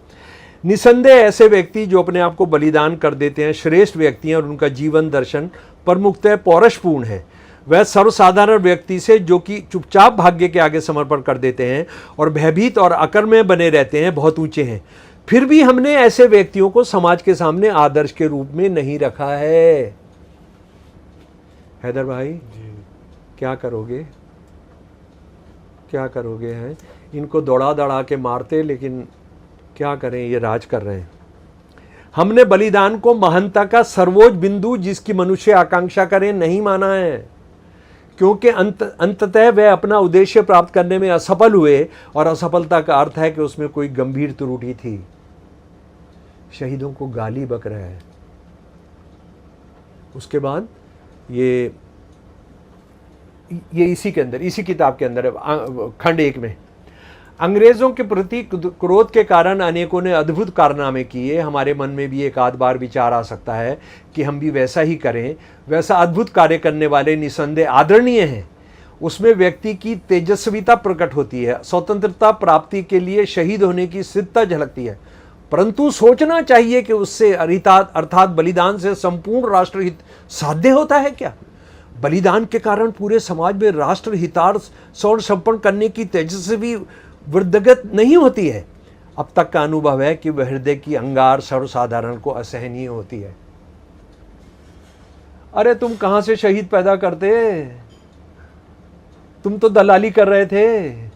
निसंदेह ऐसे व्यक्ति जो अपने आप को बलिदान कर देते हैं श्रेष्ठ व्यक्ति हैं और उनका जीवन दर्शन प्रमुखतः पौरुषपूर्ण है। वह सर्वसाधारण व्यक्ति से जो कि चुपचाप भाग्य के आगे समर्पण कर देते हैं और भयभीत और अकर्मण्य बने रहते हैं, बहुत ऊंचे हैं। फिर भी हमने ऐसे व्यक्तियों को समाज के सामने आदर्श के रूप में नहीं रखा है। हैदर भाई क्या करोगे, क्या करोगे? हैं इनको दौड़ा दौड़ा के मारते, लेकिन क्या करें, ये राज कर रहे हैं। हमने बलिदान को महानता का सर्वोच्च बिंदु जिसकी मनुष्य आकांक्षा करे नहीं माना है, क्योंकि अंततः वह अपना उद्देश्य प्राप्त करने में असफल हुए, और असफलता का अर्थ है कि उसमें कोई गंभीर त्रुटि थी। शहीदों को गाली बक रहा है। उसके बाद ये इसी के अंदर, इसी किताब के अंदर खंड 1 में, अंग्रेजों के प्रति क्रोध के कारण अनेकों ने अद्भुत कारनामे किए। हमारे मन में भी एक आध बार विचार आ सकता है कि हम भी वैसा ही करें। वैसा अद्भुत कार्य करने वाले निसंदेह आदरणीय हैं। उसमें व्यक्ति की तेजस्विता प्रकट होती है, स्वतंत्रता प्राप्ति के लिए शहीद होने की सिद्धता झलकती है। परंतु सोचना चाहिए कि उससे अर्थात बलिदान से संपूर्ण राष्ट्रहित साध्य होता है क्या? बलिदान के कारण पूरे समाज में राष्ट्र हितार्थ संपन्न करने की तेजस्वी वृद्धगत नहीं होती है। अब तक का अनुभव है कि वह हृदय की अंगार सर्वसाधारण को असहनीय होती है। अरे तुम कहां से शहीद पैदा करते? तुम तो दलाली कर रहे थे।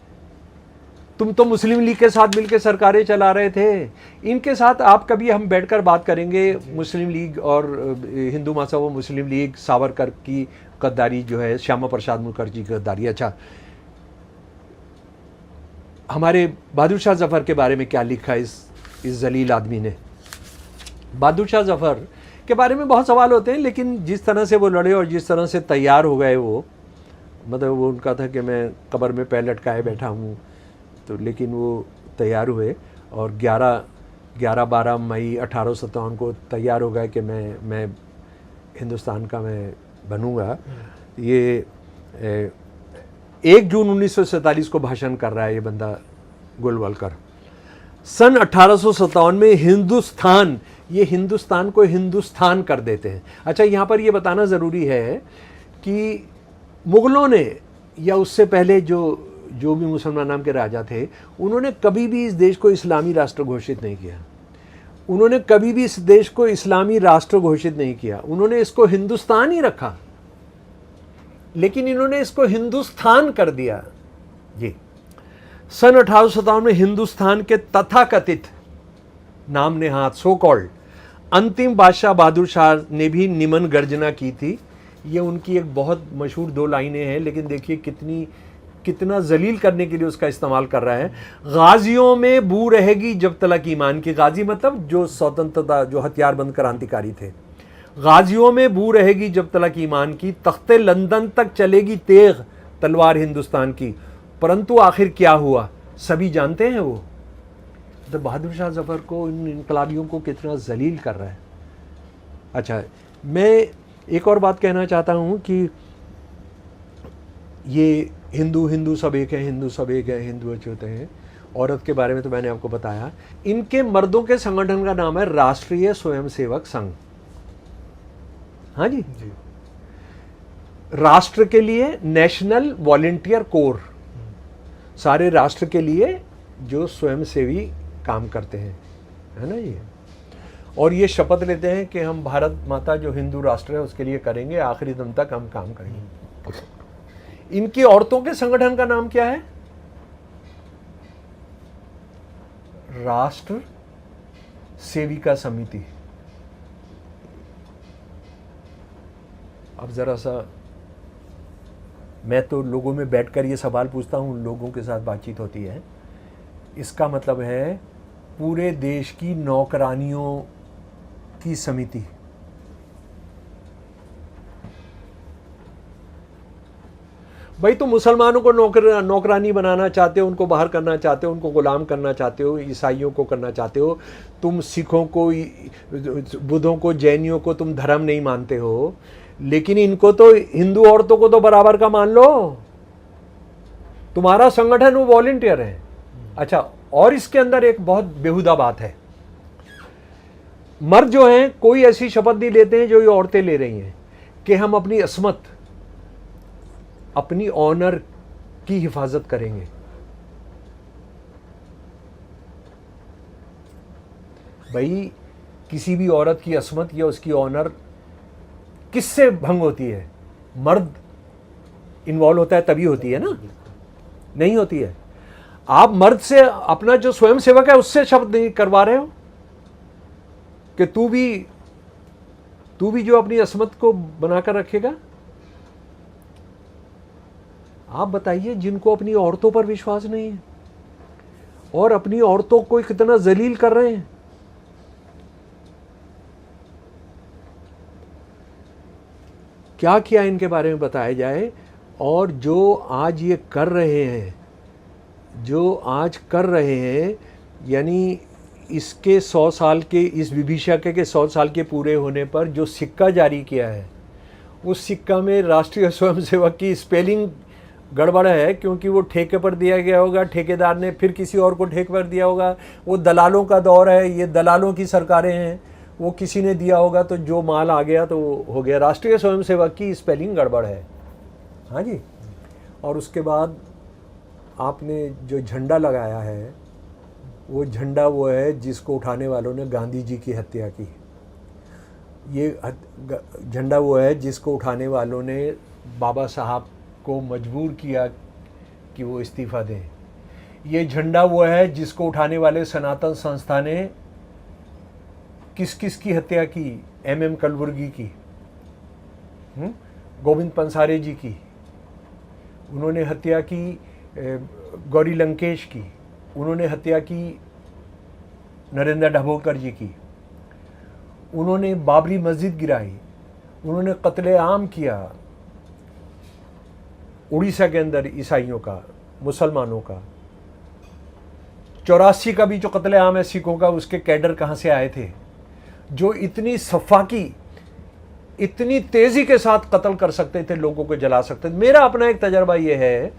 तुम तो मुस्लिम लीग के साथ मिलकर सरकारें चला रहे थे। इनके साथ आप कभी हम बैठकर बात करेंगे, मुस्लिम लीग और हिंदू महासभा व मुस्लिम लीग, सावरकर की गद्दारी जो है, श्यामा प्रसाद मुखर्जी की गद्दारी। अच्छा, हमारे बहादुर शाह जफर के बारे में क्या लिखा इस जलील आदमी ने? बहादुर शाह जफर के बारे में बहुत सवाल होते हैं, लेकिन जिस तरह से वो लड़े और जिस तरह से तैयार हो गए वो, मतलब वो उनका था कि मैं कब्र में पैर लटकाए बैठा हूँ, तो लेकिन वो तैयार हुए और 11-12 मई 1857 को तैयार हो गए कि मैं हिंदुस्तान का मैं बनूंगा। ये 1 जून 1947 को भाषण कर रहा है ये बंदा गोलवलकर। सन 1857 में हिंदुस्तान, ये हिंदुस्तान को हिंदुस्तान कर देते हैं। अच्छा, यहाँ पर ये बताना ज़रूरी है कि मुग़लों ने या उससे पहले जो भी मुसलमान नाम के राजा थे, उन्होंने कभी भी इस देश को इस्लामी राष्ट्र घोषित नहीं किया। उन्होंने कभी भी इस देश को इस्लामी राष्ट्र घोषित नहीं किया। उन्होंने इसको हिंदुस्तान ही रखा, लेकिन इन्होंने इसको हिंदुस्तान कर दिया। जी, सन 1857 में हिंदुस्तान के तथाकथित नाम नेहात सो कॉल्ड अंतिम बादशाह बहादुर शाह ने भी निमन गर्जना की थी। ये उनकी एक बहुत मशहूर 2 लाइनें हैं, लेकिन देखिए कितना जलील करने के लिए उसका इस्तेमाल कर रहा है। गाजियों में बू रहेगी जब तलक ईमान की। गाजी मतलब जो स्वतंत्रता, जो हथियारबंद क्रांतिकारी थे। गाजियों में बू रहेगी जब तलक ईमान की, तख्ते लंदन तक चलेगी तेग तलवार हिंदुस्तान की। परंतु आखिर क्या हुआ सभी जानते हैं। वो तो बहादुर शाह जफर को, इन इनकलाबियों को कितना जलील कर रहा है। अच्छा, मैं एक और बात कहना चाहता हूँ कि ये हिंदू सब एक है, हिंदू सब एक है, हिंदू अच्छे होते हैं। औरत के बारे में तो मैंने आपको बताया। इनके मर्दों के संगठन का नाम है राष्ट्रीय स्वयंसेवक संघ। हाँ जी, राष्ट्र के लिए नेशनल वॉलंटियर कोर, सारे राष्ट्र के लिए जो स्वयंसेवी काम करते हैं, है ना ये। और ये शपथ लेते हैं कि हम भारत माता जो हिंदू राष्ट्र है उसके लिए करेंगे, आखिरी दम तक हम काम करेंगे। इनकी औरतों के संगठन का नाम क्या है? राष्ट्र सेविका समिति। अब जरा सा मैं तो लोगों में बैठकर ये सवाल पूछता हूँ, लोगों के साथ बातचीत होती है, इसका मतलब है पूरे देश की नौकरानियों की समिति। भाई तुम मुसलमानों को नौकरानी बनाना चाहते हो, उनको बाहर करना चाहते हो, उनको गुलाम करना चाहते हो, ईसाइयों को करना चाहते हो, तुम सिखों को, बुद्धों को, जैनियों को तुम धर्म नहीं मानते हो, लेकिन इनको तो, हिंदू औरतों को तो बराबर का मान लो। तुम्हारा संगठन वो वॉलंटियर है। अच्छा, और इसके अंदर एक बहुत बेहुदा बात है, मर्द जो हैं कोई ऐसी शपथ नहीं लेते हैं जो ये औरतें ले रही हैं कि हम अपनी अस्मत, अपनी ऑनर की हिफाजत करेंगे। भाई किसी भी औरत की अस्मत या उसकी ऑनर किससे भंग होती है? मर्द इन्वॉल्व होता है तभी होती है ना, नहीं होती है। आप मर्द से अपना जो स्वयं सेवक है उससे शब्द नहीं करवा रहे हो कि तू भी जो अपनी अस्मत को बनाकर रखेगा। आप बताइए, जिनको अपनी औरतों पर विश्वास नहीं है और अपनी औरतों को कितना जलील कर रहे हैं। क्या किया इनके बारे में बताया जाए। और जो आज ये कर रहे हैं, यानी इसके 100 साल के, इस विभीषक के 100 साल के पूरे होने पर जो सिक्का जारी किया है, उस सिक्का में राष्ट्रीय स्वयंसेवक की स्पेलिंग गड़बड़ है, क्योंकि वो ठेके पर दिया गया होगा, ठेकेदार ने फिर किसी और को ठेके पर दिया होगा। वो दलालों का दौर है, ये दलालों की सरकारें हैं, वो किसी ने दिया होगा तो जो माल आ गया तो हो गया। राष्ट्रीय स्वयंसेवक की स्पेलिंग गड़बड़ है। हाँ जी। और उसके बाद आपने जो झंडा लगाया है, वो झंडा वो है जिसको उठाने वालों ने गांधी जी की हत्या की। ये झंडा वो है जिसको उठाने वालों ने बाबा साहब को मजबूर किया कि वो इस्तीफ़ा दें। ये झंडा वो है जिसको उठाने वाले सनातन संस्था ने किस किस की हत्या की? MM कलबुर्गी की, गोविंद पंसारे जी की, उन्होंने हत्या की गौरी लंकेश की, उन्होंने हत्या की नरेंद्र ढाबोकर जी की, उन्होंने बाबरी मस्जिद गिराई, उन्होंने कत्लेआम किया उड़ीसा के अंदर ईसाइयों का, मुसलमानों का। 84 का भी जो कत्लेआम है सिखों का, उसके कैडर कहाँ से आए थे जो इतनी सफाकी, इतनी तेज़ी के साथ कत्ल कर सकते थे, लोगों को जला सकते थे। मेरा अपना एक तजर्बा ये है,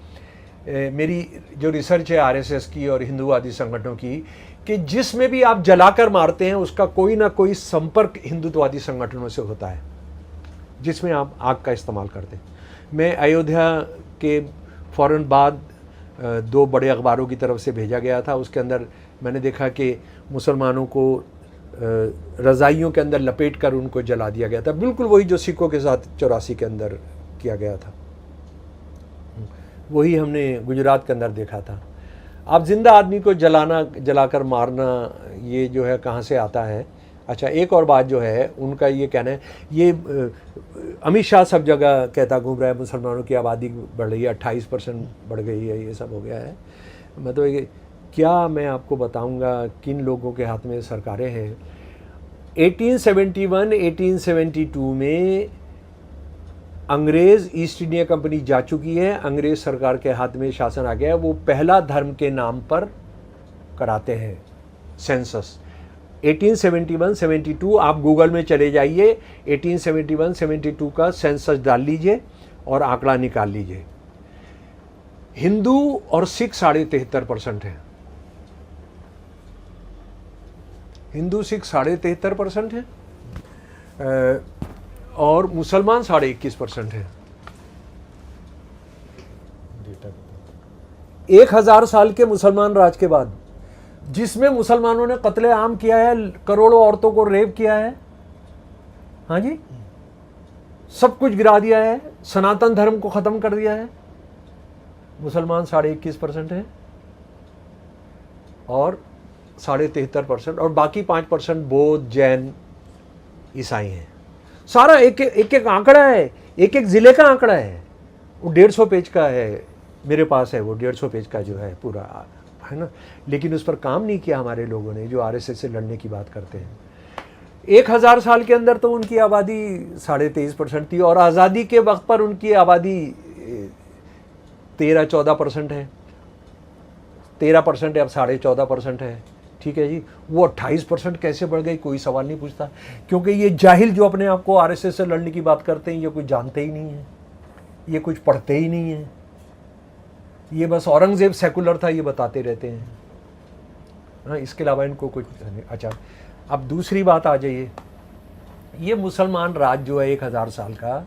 मेरी जो रिसर्च है RSS की और हिंदूवादी संगठनों की, कि जिसमें भी आप जलाकर मारते हैं उसका कोई ना कोई संपर्क हिंदुत्ववादी संगठनों से होता है, जिसमें आप आग का इस्तेमाल करते हैं। मैं अयोध्या के फ़ौरन बाद 2 बड़े अखबारों की तरफ से भेजा गया था, उसके अंदर मैंने देखा कि मुसलमानों को रज़ाइयों के अंदर लपेट कर उनको जला दिया गया था, बिल्कुल वही जो सिखों के साथ 84 के अंदर किया गया था। वही हमने गुजरात के अंदर देखा था। आप जिंदा आदमी को जलाकर मारना, ये जो है कहाँ से आता है। अच्छा, एक और बात जो है उनका ये कहना है, ये अमित शाह सब जगह कहता घूम रहा है मुसलमानों की आबादी बढ़ रही है, 28% बढ़ गई है, ये सब हो गया है। मतलब क्या मैं आपको बताऊंगा किन लोगों के हाथ में सरकारें हैं। 1871-1872 में अंग्रेज़ ईस्ट इंडिया कंपनी जा चुकी है, अंग्रेज़ सरकार के हाथ में शासन आ गया है। वो पहला धर्म के नाम पर कराते हैं सेंसस। 1871-72 आप गूगल में चले जाइए, 1871-72 का सेंसस डाल लीजिए और आंकड़ा निकाल लीजिए। हिंदू और सिख 73.5% है, हिंदू सिख 73.5% है, और मुसलमान 21.5% है। 1000 साल के मुसलमान राज के बाद, जिसमें मुसलमानों ने कत्लेआम किया है, करोड़ों औरतों को रेप किया है, हाँ जी, सब कुछ गिरा दिया है, सनातन धर्म को खत्म कर दिया है। मुसलमान 21.5% है और 73.5% और बाकी 5% बौद्ध, जैन, ईसाई हैं। सारा एक एक आंकड़ा है, एक एक ज़िले का आंकड़ा है। वो 150 पेज का है, मेरे पास है वो 150 पेज का जो है पूरा, है ना। लेकिन उस पर काम नहीं किया हमारे लोगों ने, जो आरएसएस से लड़ने की बात करते हैं। 1000 साल के अंदर तो उनकी आबादी 23.5% थी और आज़ादी के वक्त पर उनकी आबादी 13-14% है, 13% है, अब 14.5% है। ठीक है जी, वो 28% कैसे बढ़ गई, कोई सवाल नहीं पूछता, क्योंकि ये जाहिल जो अपने आप को आरएसएस से लड़ने की बात करते हैं, ये कुछ जानते ही नहीं है, ये कुछ पढ़ते ही नहीं है, ये बस औरंगज़ेब सेकुलर था ये बताते रहते हैं। हाँ, इसके अलावा इनको कुछ नहीं। अच्छा, अब दूसरी बात आ जाइए, ये मुसलमान राज जो है 1000 साल का,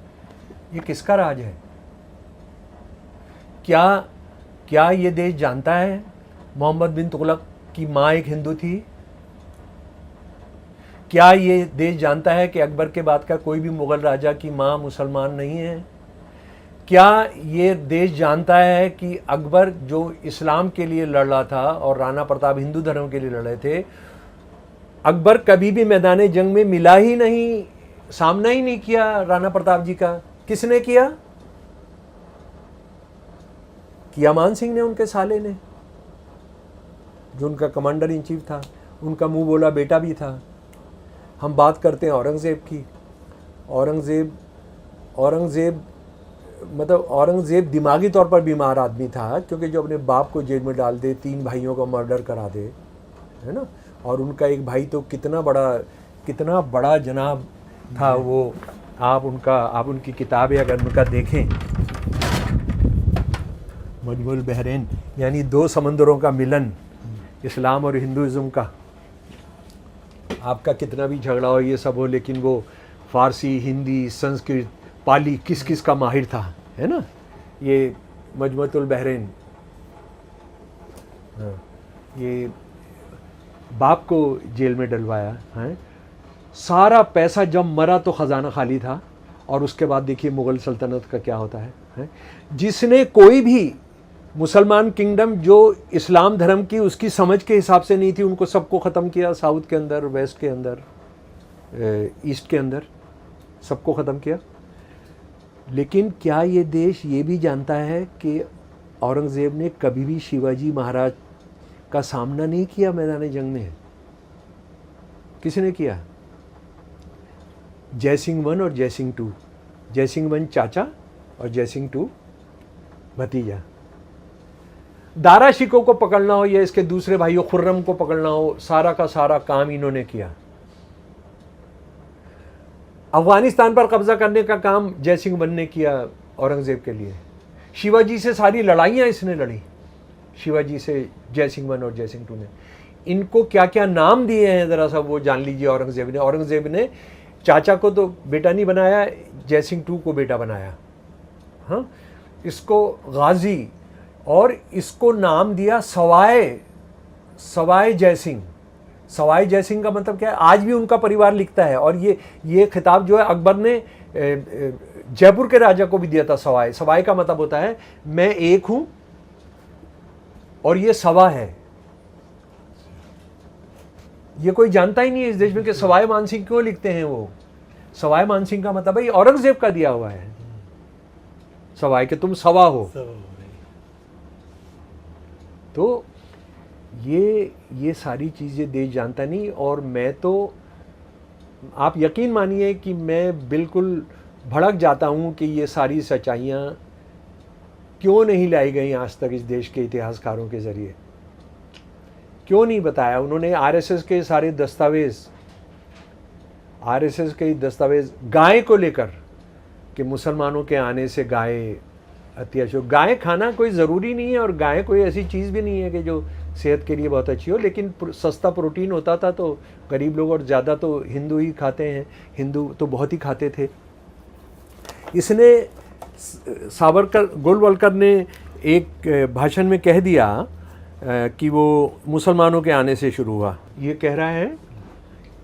ये किसका राज है? क्या ये देश जानता है मोहम्मद बिन तुगलक की माँ एक हिंदू थी? क्या ये देश जानता है कि अकबर के बाद का कोई भी मुगल राजा की माँ मुसलमान नहीं है? क्या ये देश जानता है कि अकबर जो इस्लाम के लिए लड़ रहा था और राणा प्रताप हिंदू धर्म के लिए लड़ रहे थे, अकबर कभी भी मैदान जंग में मिला ही नहीं, सामना ही नहीं किया राणा प्रताप जी का। किसने किया? किया मान सिंह ने, उनके साले ने, जो उनका कमांडर इन चीफ था, उनका मुंह बोला बेटा भी था। हम बात करते हैं औरंगज़ेब की। औरंगज़ेब दिमागी तौर पर बीमार आदमी था, क्योंकि जो अपने बाप को जेल में डाल दे, 3 भाइयों का मर्डर करा दे, है ना, और उनका एक भाई तो कितना बड़ा जनाब था वो। आप उनकी किताबें अगर उनका देखें, मजमुल बहरैन, यानी 2 समंदरों का मिलन, इस्लाम और हिंदुइज़्म का। आपका कितना भी झगड़ा हो, ये सब हो, लेकिन वो फ़ारसी, हिंदी, संस्कृत, पाली किस किस का माहिर था, है ना। ये मजमुअतुल बहरैन, ये बाप को जेल में डलवाया है। सारा पैसा जब मरा तो ख़जाना खाली था, और उसके बाद देखिए मुग़ल सल्तनत का क्या होता है। जिसने कोई भी मुसलमान किंगडम जो इस्लाम धर्म की उसकी समझ के हिसाब से नहीं थी, उनको सबको ख़त्म किया। साउथ के अंदर, वेस्ट के अंदर, ईस्ट के अंदर, सबको ख़त्म किया। लेकिन क्या ये देश ये भी जानता है कि औरंगज़ेब ने कभी भी शिवाजी महाराज का सामना नहीं किया मैदान जंग में? किसने किया? जयसिंह 1 और जयसिंह 2। जयसिंह 1 चाचा और जयसिंह 2 भतीजा। दारा शिकोह को पकड़ना हो या इसके दूसरे भाइयों खुर्रम को पकड़ना हो, सारा का सारा काम इन्होंने किया। अफगानिस्तान पर कब्जा करने का काम जयसिंह 1 ने किया औरंगज़ेब के लिए। शिवाजी से सारी लड़ाइयाँ इसने लड़ी, शिवाजी से जयसिंह 1 और जयसिंह 2 ने। इनको क्या क्या नाम दिए हैं ज़रा सा वो जान लीजिए। औरंगज़ेब ने चाचा को तो बेटा नहीं बनाया, जयसिंह 2 को बेटा बनाया। हाँ, इसको गाजी, और इसको नाम दिया सवाई जयसिंह। सवाई जयसिंह का मतलब क्या है? आज भी उनका परिवार लिखता है। और ये खिताब जो है अकबर ने जयपुर के राजा को भी दिया था। सवाई का मतलब होता है मैं एक हूं और ये सवा है। ये कोई जानता ही नहीं है इस देश में कि सवाई मानसिंह क्यों लिखते हैं। वो सवाई मानसिंह का मतलब भाई औरंगज़ेब का दिया हुआ है, सवाई के तुम सवा हो। तो ये सारी चीज़ें देश जानता नहीं। और मैं तो, आप यकीन मानिए कि मैं बिल्कुल भड़क जाता हूँ कि ये सारी सच्चाइयाँ क्यों नहीं लाई गई आज तक इस देश के इतिहासकारों के ज़रिए, क्यों नहीं बताया उन्होंने। आरएसएस के सारे दस्तावेज गाय को लेकर कि मुसलमानों के आने से गाय अत्याचार, गाय खाना कोई ज़रूरी नहीं है, और गाय कोई ऐसी चीज़ भी नहीं है कि जो सेहत के लिए बहुत अच्छी हो, लेकिन सस्ता प्रोटीन होता था तो गरीब लोग, और ज़्यादा तो हिंदू ही खाते हैं, हिंदू तो बहुत ही खाते थे। इसने गोलवलकर ने एक भाषण में कह दिया कि वो मुसलमानों के आने से शुरू हुआ। ये कह रहा है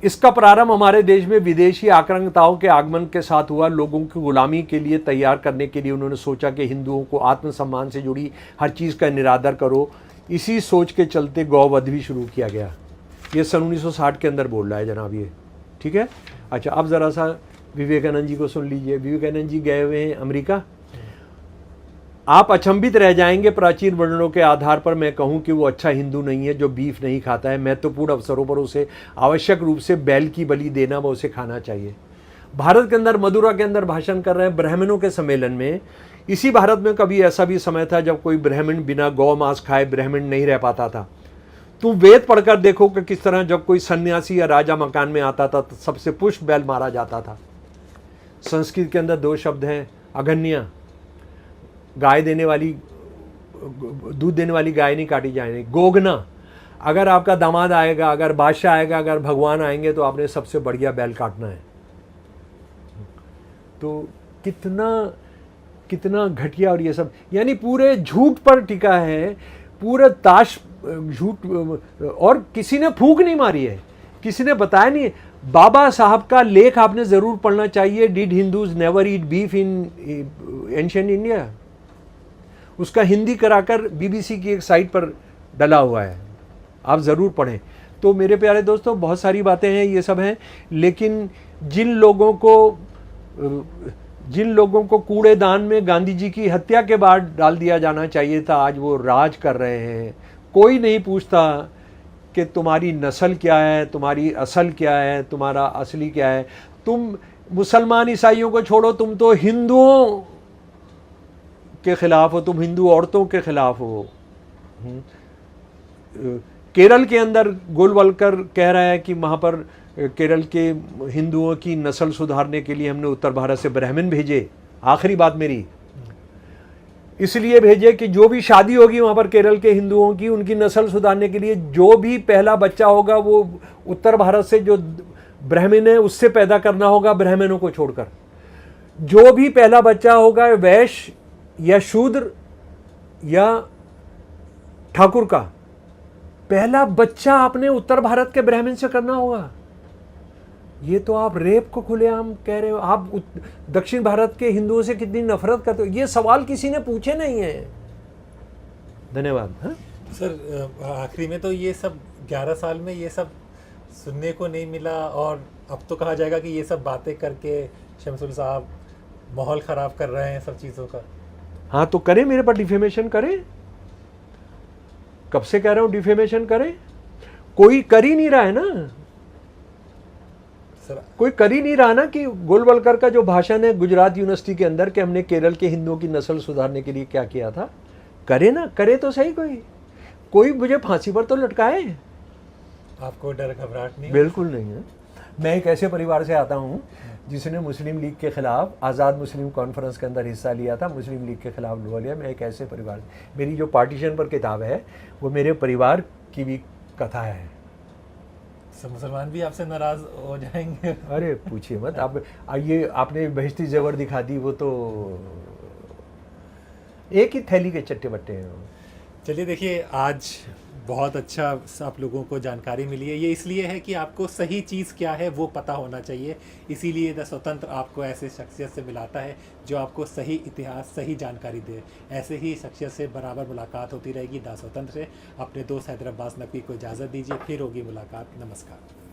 इसका प्रारंभ हमारे देश में विदेशी आक्रामकताओं के आगमन के साथ हुआ। लोगों की गुलामी के लिए तैयार करने के लिए उन्होंने सोचा कि हिंदुओं को आत्मसम्मान से जुड़ी हर चीज़ का निरादर करो। इसी सोच के चलते गौवध भी शुरू किया गया। ये सन 1960 के अंदर बोल रहा है जनाब ये, ठीक है। अच्छा, अब ज़रा सा विवेकानंद जी को सुन लीजिए। विवेकानंद जी गए हुए हैं अमेरिका। आप अचंभित रह जाएंगे प्राचीन वर्णनों के आधार पर मैं कहूं कि वो अच्छा हिंदू नहीं है जो बीफ नहीं खाता है। महत्वपूर्ण अवसरों पर उसे आवश्यक रूप से बैल की बलि देना व उसे खाना चाहिए। भारत के अंदर मदुरा के अंदर भाषण कर रहे हैं ब्राह्मणों के सम्मेलन में। इसी भारत में कभी ऐसा भी समय था जब कोई ब्राह्मण बिना गौ मांस खाए ब्राह्मण नहीं रह पाता था। तुम वेद पढ़कर देखो कि किस तरह जब कोई सन्यासी या राजा मकान में आता था तो सबसे पुष्ट बैल मारा जाता था। संस्कृत के अंदर 2 शब्द हैं, अगन्या, गाय देने वाली, दूध देने वाली गाय नहीं काटी जाएगी। गोगना, अगर आपका दामाद आएगा, अगर बादशाह आएगा, अगर भगवान आएंगे तो आपने सबसे बढ़िया बैल काटना है। तो कितना कितना घटिया। और ये सब यानी पूरे झूठ पर टिका है, पूरे ताश झूठ। और किसी ने फूंक नहीं मारी है, किसी ने बताया नहीं। बाबा साहब का लेख आपने ज़रूर पढ़ना चाहिए, did Hindus never eat beef in ancient India. उसका हिंदी कराकर बीबीसी की एक साइट पर डला हुआ है, आप ज़रूर पढ़ें। तो मेरे प्यारे दोस्तों, बहुत सारी बातें हैं, ये सब हैं, लेकिन जिन लोगों को कूड़ेदान में गांधी जी की हत्या के बाद डाल दिया जाना चाहिए था, आज वो राज कर रहे हैं। कोई नहीं पूछता कि तुम्हारी नस्ल क्या है, तुम्हारी असल क्या है, तुम्हारा असली क्या है। तुम मुसलमान ईसाइयों को छोड़ो, तुम तो हिंदुओं के खिलाफ हो, तुम हिंदू औरतों के खिलाफ हो। केरल के अंदर गोलवलकर कह रहा है कि वहाँ पर केरल के हिंदुओं की नस्ल सुधारने के लिए हमने उत्तर भारत से ब्राह्मण भेजे। आखिरी बात मेरी, इसलिए भेजे कि जो भी शादी होगी वहाँ पर केरल के हिंदुओं की, उनकी नस्ल सुधारने के लिए जो भी पहला बच्चा होगा वो उत्तर भारत से जो ब्राह्मण है उससे पैदा करना होगा, ब्राह्मणों को छोड़कर। जो भी पहला बच्चा होगा वैश्य या शूद्र या ठाकुर का, पहला बच्चा आपने उत्तर भारत के ब्राह्मण से करना होगा। ये तो आप रेप को खुलेआम कह रहे हो। आप दक्षिण भारत के हिंदुओं से कितनी नफरत करते हो, ये सवाल किसी ने पूछे नहीं है। धन्यवाद। सर, आखिरी में तो ये सब 11 साल में ये सब सुनने को नहीं मिला, और अब तो कहा जाएगा कि ये सब बातें करके शमसुल साहब माहौल ख़राब कर रहे हैं सब चीज़ों का। हाँ, तो करें, मेरे पर डिफेमेशन करें। कब से कह रहा हूँ डिफेमेशन करें, कोई कर ही नहीं रहा है ना। कोई कर ही नहीं रहा ना कि गोलवलकर का जो भाषण है गुजरात यूनिवर्सिटी के अंदर कि हमने केरल के हिंदुओं की नस्ल सुधारने के लिए क्या किया था, करे ना, करे तो सही। कोई मुझे फांसी पर तो लटकाए। आपको डर घबराहट नहीं? बिल्कुल नहीं है। मैं एक ऐसे परिवार से आता हूँ जिसने मुस्लिम लीग के खिलाफ आज़ाद मुस्लिम कॉन्फ्रेंस के अंदर हिस्सा लिया था, मुस्लिम लीग के खिलाफ लड़ा लिया। मैं एक ऐसे परिवार, मेरी जो पार्टीशन पर किताब है वो मेरे परिवार की भी कथा है। सब मुसलमान भी आपसे नाराज हो जाएंगे। अरे पूछिए मत आप। ये आपने बहिश्ती ज़ेवर दिखा दी, वो तो एक ही थैली के चट्टे बट्टे हैं। चलिए, देखिए, आज बहुत अच्छा आप लोगों को जानकारी मिली है। ये इसलिए है कि आपको सही चीज़ क्या है वो पता होना चाहिए, इसीलिए द स्वतंत्र आपको ऐसे शख्सियत से मिलाता है जो आपको सही इतिहास, सही जानकारी दे। ऐसे ही शख्सियत से बराबर मुलाकात होती रहेगी द स्वतंत्र से। अपने दोस्त हैदर अब्बास नकवी को इजाज़त दीजिए, फिर होगी मुलाकात। नमस्कार।